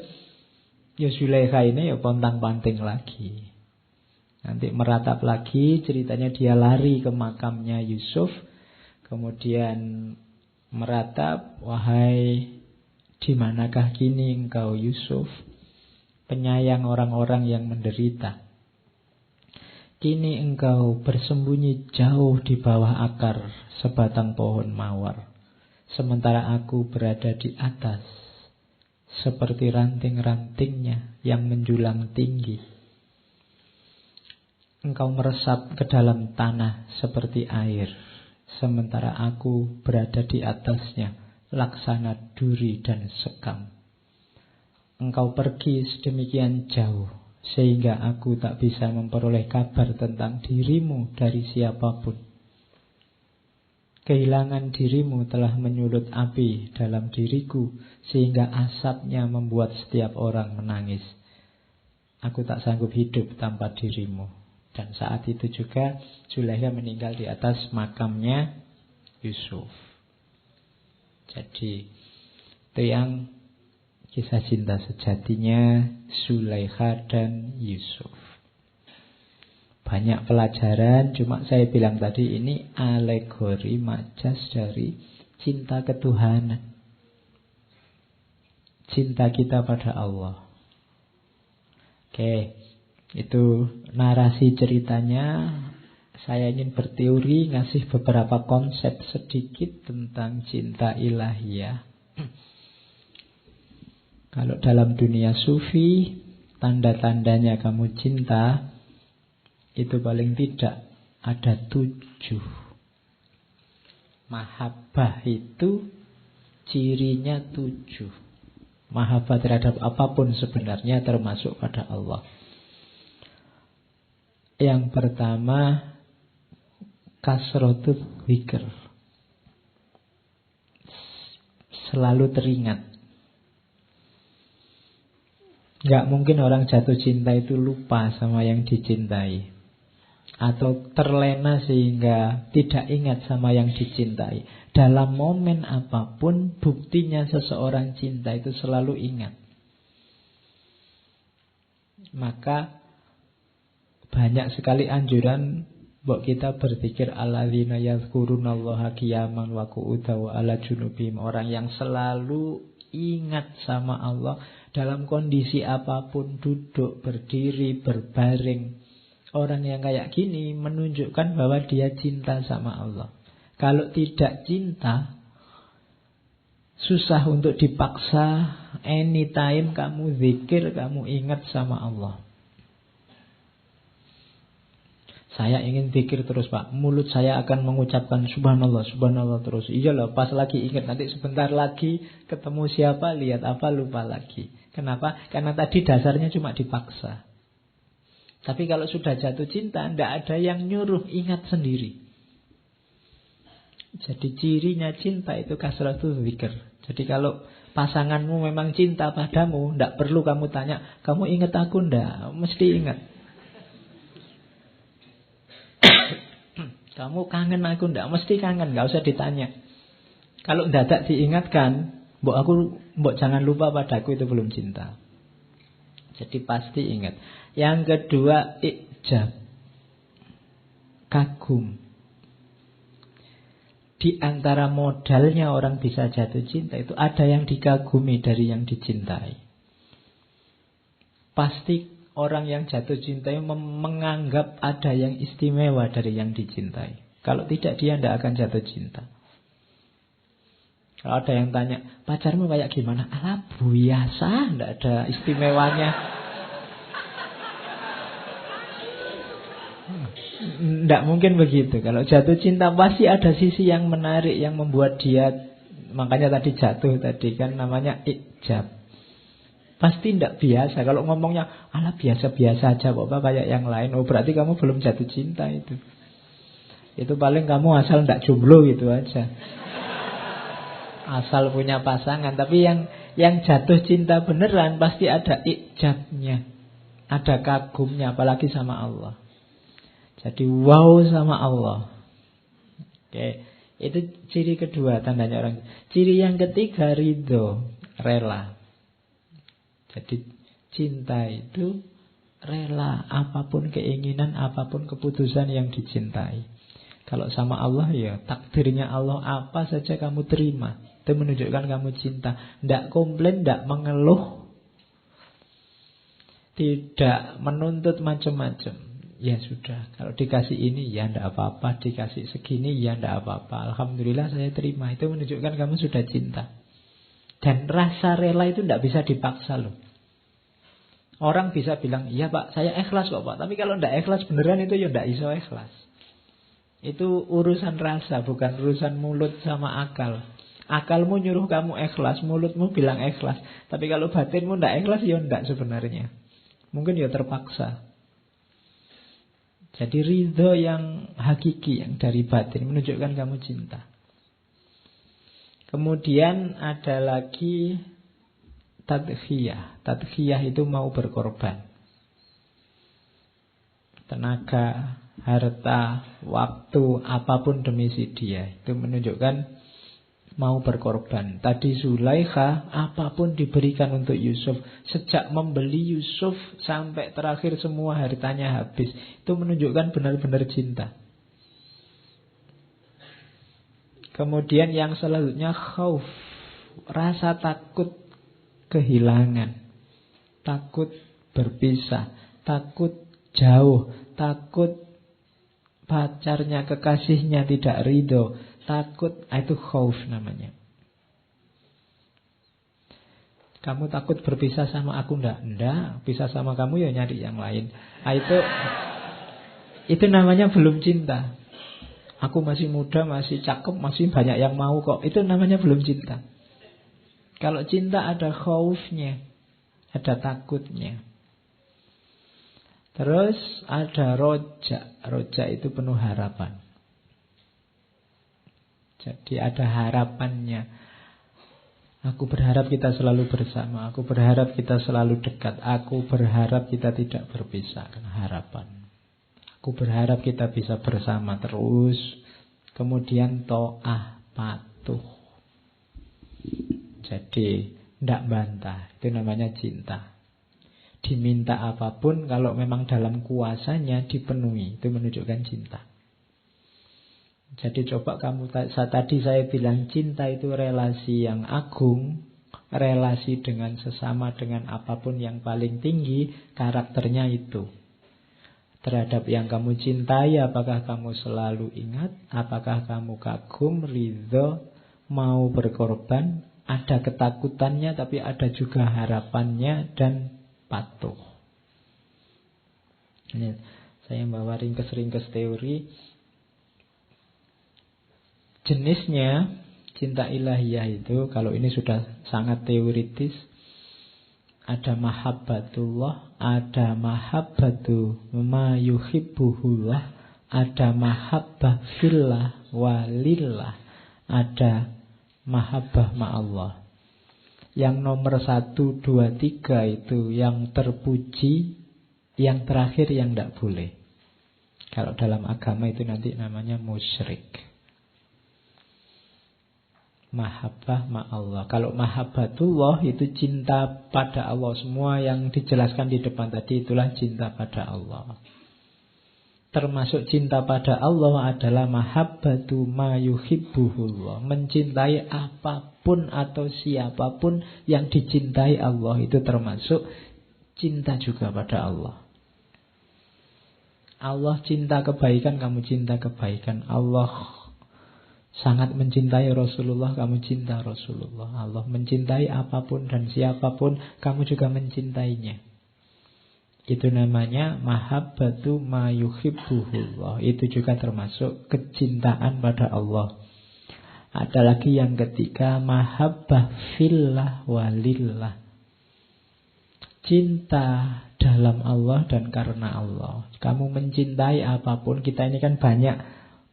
ya Zulaikha ini ya pontang-panting lagi. Nanti meratap lagi, ceritanya dia lari ke makamnya Yusuf. Kemudian meratap, wahai di manakah kini engkau Yusuf, penyayang orang-orang yang menderita. Kini engkau bersembunyi jauh di bawah akar sebatang pohon mawar, sementara aku berada di atas, seperti ranting-rantingnya yang menjulang tinggi. Engkau meresap ke dalam tanah seperti air, sementara aku berada di atasnya, laksana duri dan sekam. Engkau pergi sedemikian jauh, sehingga aku tak bisa memperoleh kabar tentang dirimu dari siapapun. Kehilangan dirimu telah menyulut api dalam diriku, sehingga asapnya membuat setiap orang menangis. Aku tak sanggup hidup tanpa dirimu. Dan saat itu juga Zulaikha meninggal di atas makamnya Yusuf. Jadi itu yang kisah cinta sejatinya Zulaikha dan Yusuf. Banyak pelajaran, cuma saya bilang tadi ini alegori majas dari cinta ketuhanan. Cinta kita pada Allah. Oke, itu narasi ceritanya. Saya ingin berteori, ngasih beberapa konsep sedikit tentang cinta ilahiyah. Kalau dalam dunia sufi, tanda-tandanya kamu cinta, itu paling tidak ada 7. Mahabbah itu cirinya 7. Mahabbah terhadap apapun sebenarnya termasuk pada Allah. Yang pertama, kasratul dzikr. Selalu teringat. Gak mungkin orang jatuh cinta itu lupa sama yang dicintai, atau terlena sehingga tidak ingat sama yang dicintai. Dalam momen apapun, buktinya seseorang cinta itu selalu ingat. Maka banyak sekali anjuran buat kita berpikir alladzina yadhkurunallaha qiyaman wa qu'udan wa ala junubihim. Orang yang selalu ingat sama Allah dalam kondisi apapun, duduk, berdiri, berbaring. Orang yang kayak gini menunjukkan bahwa dia cinta sama Allah. Kalau tidak cinta, susah untuk dipaksa. Anytime kamu zikir, kamu ingat sama Allah. Saya ingin zikir terus, Pak. Mulut saya akan mengucapkan subhanallah, subhanallah terus. Iyalah, pas lagi ingat, nanti sebentar lagi ketemu siapa, lihat apa, lupa lagi. Kenapa? Karena tadi dasarnya cuma dipaksa. Tapi kalau sudah jatuh cinta, tidak ada yang nyuruh, ingat sendiri. Jadi cirinya cinta itu kasratul dzikr. Jadi kalau pasanganmu memang cinta padamu, tidak perlu kamu tanya, kamu ingat aku enggak? Mesti ingat. Kamu kangen aku enggak? Mesti kangen, enggak usah ditanya. Kalau mendadak diingatkan, mbok jangan lupa padaku, itu belum cinta. Jadi pasti ingat. Yang kedua, ijab. Kagum. Di antara modalnya orang bisa jatuh cinta itu ada yang dikagumi dari yang dicintai. Pasti orang yang jatuh cinta menganggap ada yang istimewa dari yang dicintai. Kalau tidak, dia tidak akan jatuh cinta. Kalau ada yang tanya, pacarmu kayak gimana? Alah, biasa, tidak ada istimewanya. Tidak mungkin begitu. Kalau jatuh cinta pasti ada sisi yang menarik, yang membuat dia, makanya tadi jatuh tadi kan namanya ijab. Pasti tidak biasa. Kalau ngomongnya, alah biasa-biasa aja, Bapak kayak yang lain. Oh berarti kamu belum jatuh cinta itu. Itu paling kamu asal ndak jomblo gitu aja. Asal punya pasangan. Tapi yang jatuh cinta beneran pasti ada ijabnya, ada kagumnya, apalagi sama Allah. Jadi wow sama Allah. Oke, itu ciri kedua tandanya orang. Ciri yang ketiga ridho, rela. Jadi cinta itu rela apapun keinginan, apapun keputusan yang dicintai. Kalau sama Allah ya takdirnya Allah apa saja kamu terima. Itu menunjukkan kamu cinta. Tidak komplain, tidak mengeluh, tidak menuntut macam-macam. Ya sudah, kalau dikasih ini ya tidak apa-apa, dikasih segini ya tidak apa-apa. Alhamdulillah saya terima. Itu menunjukkan kamu sudah cinta. Dan rasa rela itu tidak bisa dipaksa loh. Orang bisa bilang, iya Pak, saya ikhlas kok Pak. Tapi kalau tidak ikhlas beneran itu ya tidak iso ikhlas. Itu urusan rasa, bukan urusan mulut sama akal. Akalmu nyuruh kamu ikhlas, mulutmu bilang ikhlas. Tapi kalau batinmu tidak ikhlas, ya tidak sebenarnya. Mungkin ya terpaksa. Jadi ridho yang hakiki, yang dari batin, menunjukkan kamu cinta. Kemudian ada lagi tadkhiyah. Tadkhiyah itu mau berkorban. Tenaga, harta, waktu, apapun demi si dia. Itu menunjukkan mau berkorban. Tadi Zulaikha apapun diberikan untuk Yusuf. Sejak membeli Yusuf sampai terakhir semua hartanya habis. Itu menunjukkan benar-benar cinta. Kemudian yang selanjutnya khauf. Rasa takut kehilangan. Takut berpisah. Takut jauh. Takut pacarnya, kekasihnya tidak ridho. Takut, itu khauf namanya. Kamu takut berpisah sama aku enggak? Enggak, pisah sama kamu ya nyari yang lain. Itu namanya belum cinta. Aku masih muda, masih cakep, masih banyak yang mau kok. Itu namanya belum cinta. Kalau cinta ada khaufnya, ada takutnya. Terus ada roja. Roja itu penuh harapan. Jadi ada harapannya. Aku berharap kita selalu bersama. Aku berharap kita selalu dekat. Aku berharap kita tidak berpisah. Karena harapan. Aku berharap kita bisa bersama terus. Kemudian to'ah, patuh. Jadi tidak bantah. Itu namanya cinta. Diminta apapun, kalau memang dalam kuasanya dipenuhi. Itu menunjukkan cinta. Jadi coba kamu, tadi saya bilang cinta itu relasi yang agung, relasi dengan sesama, dengan apapun yang paling tinggi, karakternya itu. Terhadap yang kamu cintai, apakah kamu selalu ingat, apakah kamu kagum, ridho, mau berkorban, ada ketakutannya tapi ada juga harapannya dan patuh. Ini saya bawa ringkes-ringkes teori. Jenisnya cinta ilahiyah itu, kalau ini sudah sangat teoritis, ada mahabbatullah, ada mahabbatu ma yuhibbuhullah, ada mahabbah fillah walillah, ada mahabbah ma'allah. Yang nomor 1, 2, 3 itu yang terpuji, yang terakhir yang tidak boleh. Kalau dalam agama itu nanti namanya musyrik. Mahabbah ma'allah. Kalau mahabbatullah itu cinta pada Allah. Semua yang dijelaskan di depan tadi itulah cinta pada Allah. Termasuk cinta pada Allah adalah mahabbatu ma yuhibbuhullah. Mencintai apapun atau siapapun yang dicintai Allah. Itu termasuk cinta juga pada Allah. Allah cinta kebaikan, kamu cinta kebaikan. Allah sangat mencintai Rasulullah, kamu cinta Rasulullah. Allah mencintai apapun dan siapapun, kamu juga mencintainya. Itu namanya mahabbatu ma yuhibbuhullah. Itu juga termasuk kecintaan pada Allah. Ada lagi yang ketiga, mahabbah fillah walillah. Cinta dalam Allah dan karena Allah. Kamu mencintai apapun. Kita ini kan banyak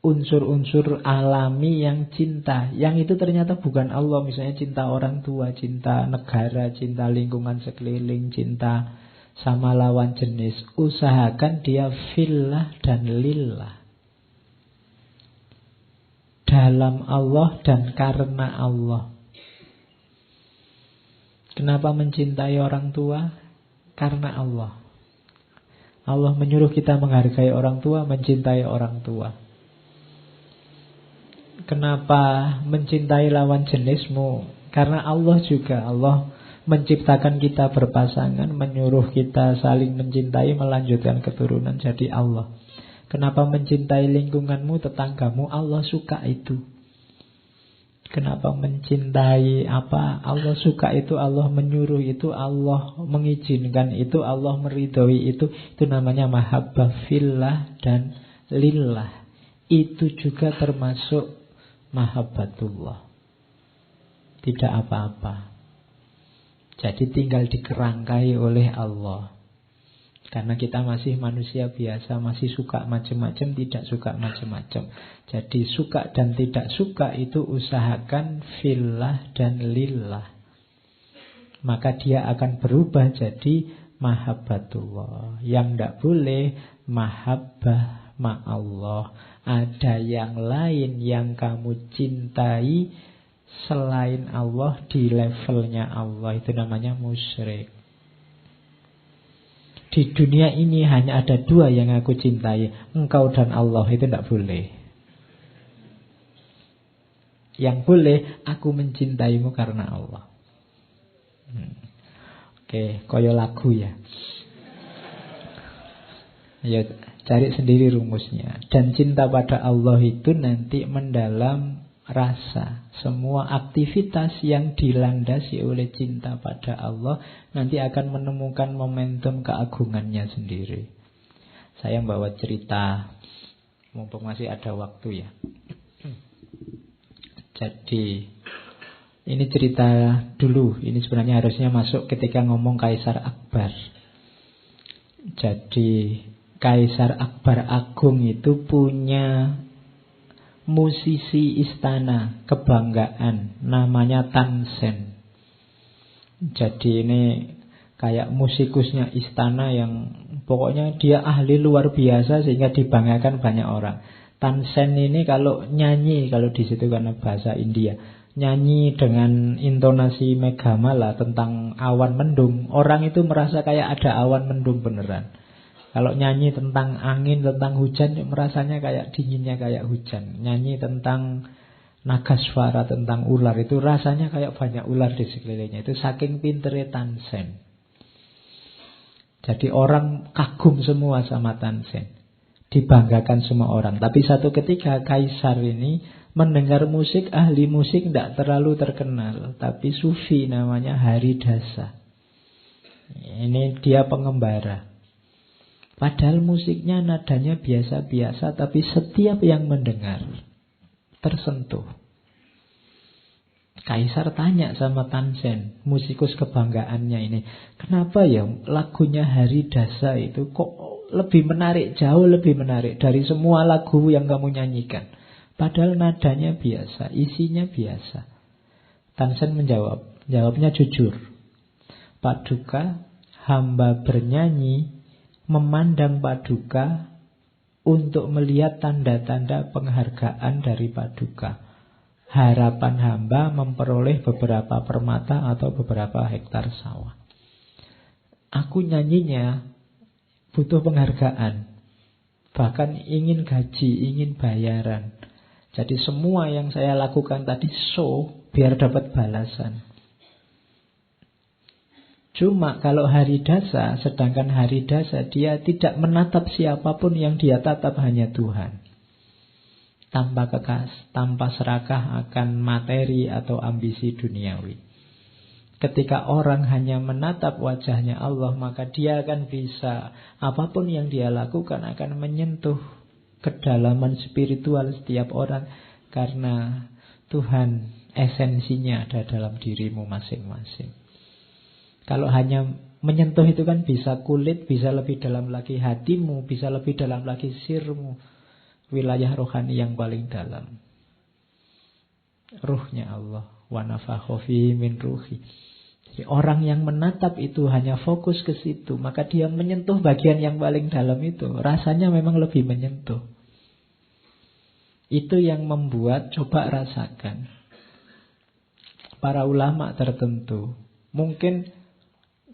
unsur-unsur alami yang cinta, yang itu ternyata bukan Allah. Misalnya cinta orang tua, cinta negara, cinta lingkungan sekeliling, cinta sama lawan jenis. Usahakan dia fillah dan lillah, dalam Allah dan karena Allah. Kenapa mencintai orang tua? Karena Allah. Allah menyuruh kita menghargai orang tua, mencintai orang tua. Kenapa mencintai lawan jenismu? Karena Allah juga. Allah menciptakan kita berpasangan, menyuruh kita saling mencintai, melanjutkan keturunan. Jadi Allah. Kenapa mencintai lingkunganmu, tetanggamu? Allah suka itu. Kenapa mencintai apa? Allah suka itu, Allah menyuruh itu, Allah mengizinkan itu, Allah meridhoi itu. Itu namanya mahabbah fillah dan lillah. Itu juga termasuk mahabbatullah. Tidak apa-apa. Jadi tinggal dikerangkai oleh Allah. Karena kita masih manusia biasa, masih suka macam-macam, tidak suka macam-macam. Jadi suka dan tidak suka itu usahakan fillah dan lillah. Maka dia akan berubah jadi mahabbatullah. Yang tidak boleh mahabbah ma'allah. Ada yang lain yang kamu cintai selain Allah di levelnya Allah. Itu namanya musyrik. Di dunia ini hanya ada dua yang aku cintai, engkau dan Allah. Itu tidak boleh. Yang boleh, aku mencintaimu karena Allah. Oke, koyo lagu ya. Ayo cari sendiri rumusnya. Dan cinta pada Allah itu nanti mendalam rasa. Semua aktivitas yang dilandasi oleh cinta pada Allah nanti akan menemukan momentum keagungannya sendiri. Saya bawa cerita, mumpung masih ada waktu ya. Jadi ini cerita dulu. Ini sebenarnya harusnya masuk ketika ngomong Kaisar Akbar. Jadi Kaisar Akbar Agung itu punya musisi istana kebanggaan, namanya Tansen. Jadi ini kayak musikusnya istana yang pokoknya dia ahli luar biasa sehingga dibanggakan banyak orang. Tansen ini kalau nyanyi, kalau di situ karena bahasa India, nyanyi dengan intonasi Megamala tentang awan mendung, orang itu merasa kayak ada awan mendung beneran. Kalau nyanyi tentang angin, tentang hujan, merasanya kayak dinginnya kayak hujan. Nyanyi tentang nagaswara, tentang ular, itu rasanya kayak banyak ular di sekelilingnya. Itu saking pinternya Tansen. Jadi orang kagum semua sama Tansen. Dibanggakan semua orang. Tapi satu ketika Kaisar ini mendengar musik, ahli musik tidak terlalu terkenal. Tapi sufi namanya Haridasa. Ini dia pengembara. Padahal musiknya nadanya biasa-biasa, tapi setiap yang mendengar tersentuh. Kaisar tanya sama Tansen, musikus kebanggaannya ini, kenapa ya lagunya Haridasa itu kok lebih menarik, jauh lebih menarik dari semua lagu yang kamu nyanyikan. Padahal nadanya biasa, isinya biasa. Tansen jawabnya jujur. Paduka, hamba bernyanyi memandang Paduka untuk melihat tanda-tanda penghargaan dari Paduka. Harapan hamba memperoleh beberapa permata atau beberapa hektar sawah. Aku nyanyinya butuh penghargaan. Bahkan ingin gaji, ingin bayaran. Jadi semua yang saya lakukan tadi show biar dapat balasan. Cuma kalau Haridasa, sedangkan Haridasa dia tidak menatap siapapun, yang dia tatap hanya Tuhan. Tanpa kekas, tanpa serakah akan materi atau ambisi duniawi. Ketika orang hanya menatap wajahnya Allah, maka dia akan bisa, apapun yang dia lakukan akan menyentuh kedalaman spiritual setiap orang. Karena Tuhan esensinya ada dalam dirimu masing-masing. Kalau hanya menyentuh itu kan bisa kulit, bisa lebih dalam lagi hatimu, bisa lebih dalam lagi sirmu. wilayah rohani yang paling dalam. Ruhnya Allah. Wa nafakha fihi min ruhi. Jadi orang yang menatap itu hanya fokus ke situ, maka dia menyentuh bagian yang paling dalam itu. Rasanya memang lebih menyentuh. Itu yang membuat, coba rasakan, para ulama tertentu mungkin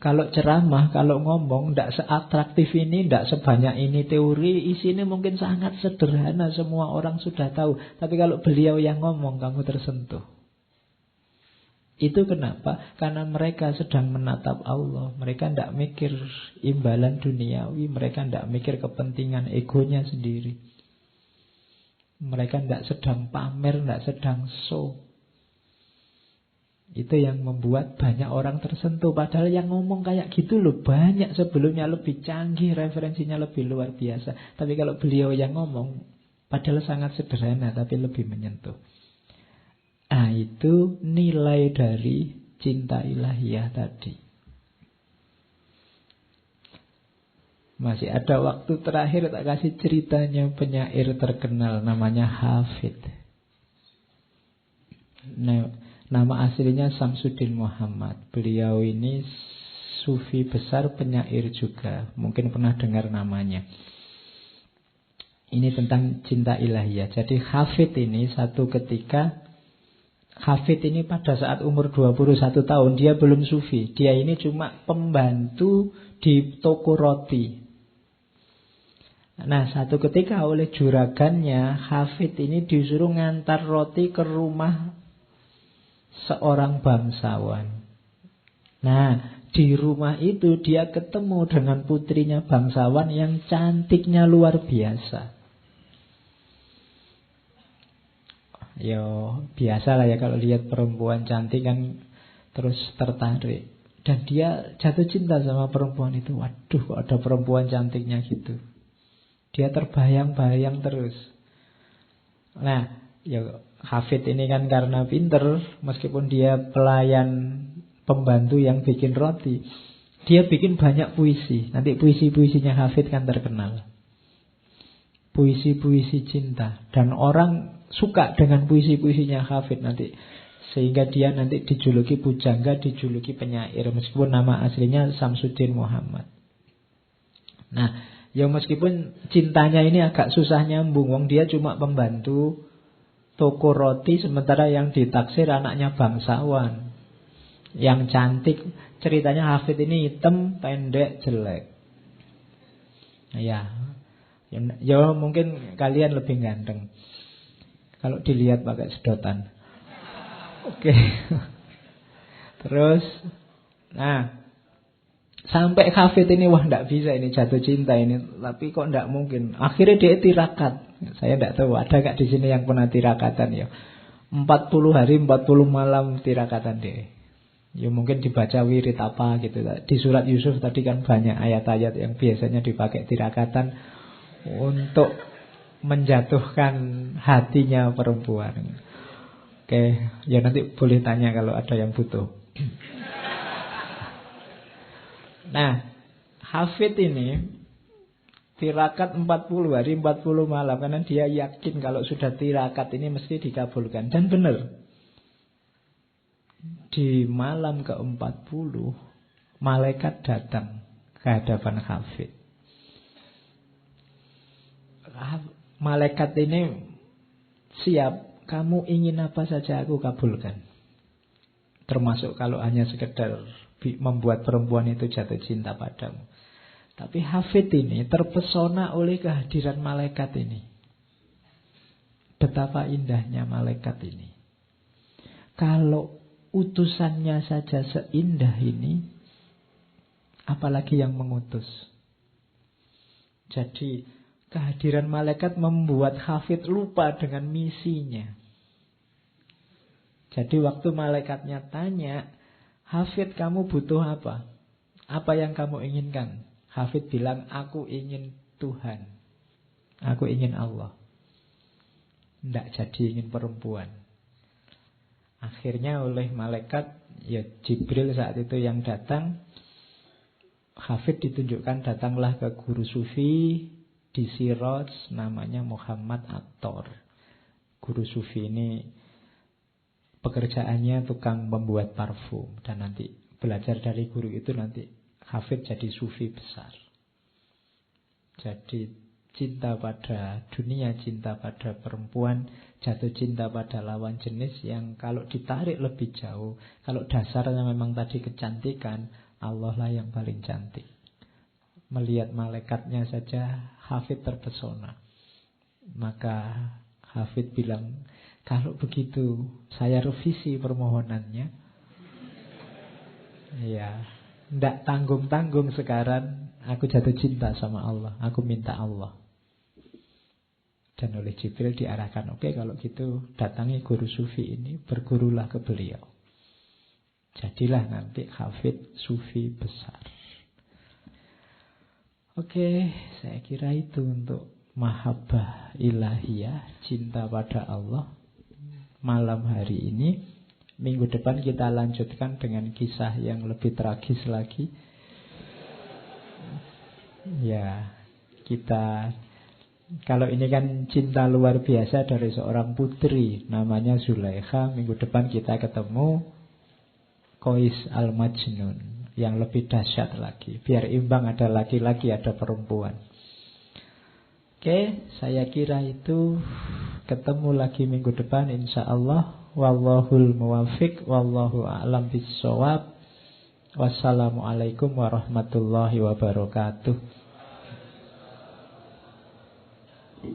kalau ceramah, kalau ngomong tidak seatraktif ini, tidak sebanyak ini teori, isinya mungkin sangat sederhana, semua orang sudah tahu. Tapi kalau beliau yang ngomong, kamu tersentuh. Itu kenapa? Karena mereka sedang menatap Allah. Mereka tidak mikir imbalan duniawi, mereka tidak mikir kepentingan egonya sendiri. Mereka tidak sedang pamer, tidak sedang show. Itu yang membuat banyak orang tersentuh. Padahal yang ngomong kayak gitu loh banyak sebelumnya, lebih canggih, referensinya lebih luar biasa. Tapi kalau beliau yang ngomong, padahal sangat sederhana tapi lebih menyentuh. Ah, itu nilai dari cinta ilahiyah tadi. Masih ada waktu terakhir, tak kasih ceritanya penyair terkenal namanya Hafid. Nama aslinya Samsuddin Muhammad. Beliau ini sufi besar, penyair juga. Mungkin pernah dengar namanya. Ini tentang cinta ilahiyah. Jadi Hafid ini satu ketika, Hafid ini pada saat umur 21 tahun, dia belum sufi. Dia ini cuma pembantu di toko roti. Nah, satu ketika oleh juragannya, Hafid ini disuruh ngantar roti ke rumah seorang bangsawan. Nah, di rumah itu dia ketemu dengan putrinya bangsawan yang cantiknya luar biasa. Yo, biasalah ya kalau lihat perempuan cantik kan terus tertarik. Dan dia jatuh cinta sama perempuan itu. Waduh, kok ada perempuan cantiknya gitu. Dia terbayang-bayang terus. Nah, ya Hafid ini kan karena pinter, meskipun dia pelayan pembantu yang bikin roti, dia bikin banyak puisi. Nanti puisi-puisinya Hafid kan terkenal. Puisi-puisi cinta. Dan orang suka dengan puisi-puisinya Hafid nanti. Sehingga dia nanti dijuluki pujangga, dijuluki penyair. Meskipun nama aslinya Samsuddin Muhammad. Nah, ya meskipun cintanya ini agak susah nyambung. Wong dia cuma pembantu toko roti, sementara yang ditaksir anaknya bangsawan yang cantik. Ceritanya Hafid ini hitam, pendek, jelek. Ya mungkin kalian lebih ganteng kalau dilihat pakai sedotan. Oke. Terus, nah, sampai Hafid ini wah tidak bisa ini jatuh cinta ini, tapi kok tidak mungkin. Akhirnya dia tirakat. Saya tidak tahu ada gak di sini yang pernah tirakatan ya. 40 hari 40 malam tirakatan dia. Ya mungkin dibaca wirid apa gitu. Di surat Yusuf tadi kan banyak ayat-ayat yang biasanya dipakai tirakatan untuk menjatuhkan hatinya perempuan. Oke, ya nanti boleh tanya kalau ada yang butuh. Nah, Hafid ini tirakat 40 hari 40 malam karena dia yakin kalau sudah tirakat ini mesti dikabulkan. Dan benar. Di malam ke-40 malaikat datang ke hadapan Hafid. Malaikat ini siap, kamu ingin apa saja aku kabulkan. Termasuk kalau hanya sekedar membuat perempuan itu jatuh cinta padamu. Tapi Hafid ini terpesona oleh kehadiran malaikat ini. Betapa indahnya malaikat ini. Kalau utusannya saja seindah ini, apalagi yang mengutus. Jadi kehadiran malaikat membuat Hafid lupa dengan misinya. Jadi waktu malaikatnya tanya, Hafid kamu butuh apa? Apa yang kamu inginkan? Hafid bilang, aku ingin Tuhan. Aku ingin Allah. Tidak jadi ingin perempuan. Akhirnya oleh malaikat, ya Jibril saat itu yang datang, Hafid ditunjukkan datanglah ke guru sufi Di Siraj namanya Muhammad Attor. Guru sufi ini pekerjaannya tukang membuat parfum. Dan nanti belajar dari guru itu nanti hafid jadi sufi besar. Jadi cinta pada dunia, cinta pada perempuan, jatuh cinta pada lawan jenis yang kalau ditarik lebih jauh, kalau dasarnya memang tadi kecantikan, Allah lah yang paling cantik. Melihat malaikatnya saja Hafid terpesona. Maka Hafid bilang, kalau begitu saya revisi permohonannya. Ya, ndak tanggung-tanggung sekarang. Aku jatuh cinta sama Allah. Aku minta Allah. Dan oleh Jibril diarahkan, oke, kalau gitu datangi guru sufi ini, bergurulah ke beliau. Jadilah nanti hafid sufi besar. Oke, saya kira itu untuk mahabbah ilahiyah, cinta pada Allah. Malam hari ini, minggu depan kita lanjutkan dengan kisah yang lebih tragis lagi. Ya, kita, kalau ini kan cinta luar biasa dari seorang putri namanya Zulaikha. Minggu depan kita ketemu Qais al-Majnun yang lebih dahsyat lagi. Biar imbang, ada laki-laki, ada perempuan. Oke, saya kira itu. Ketemu lagi minggu depan insyaallah. Wallahul muwafiq, wallahu a'lam bissawab. Wassalamualaikum warahmatullahi wabarakatuh.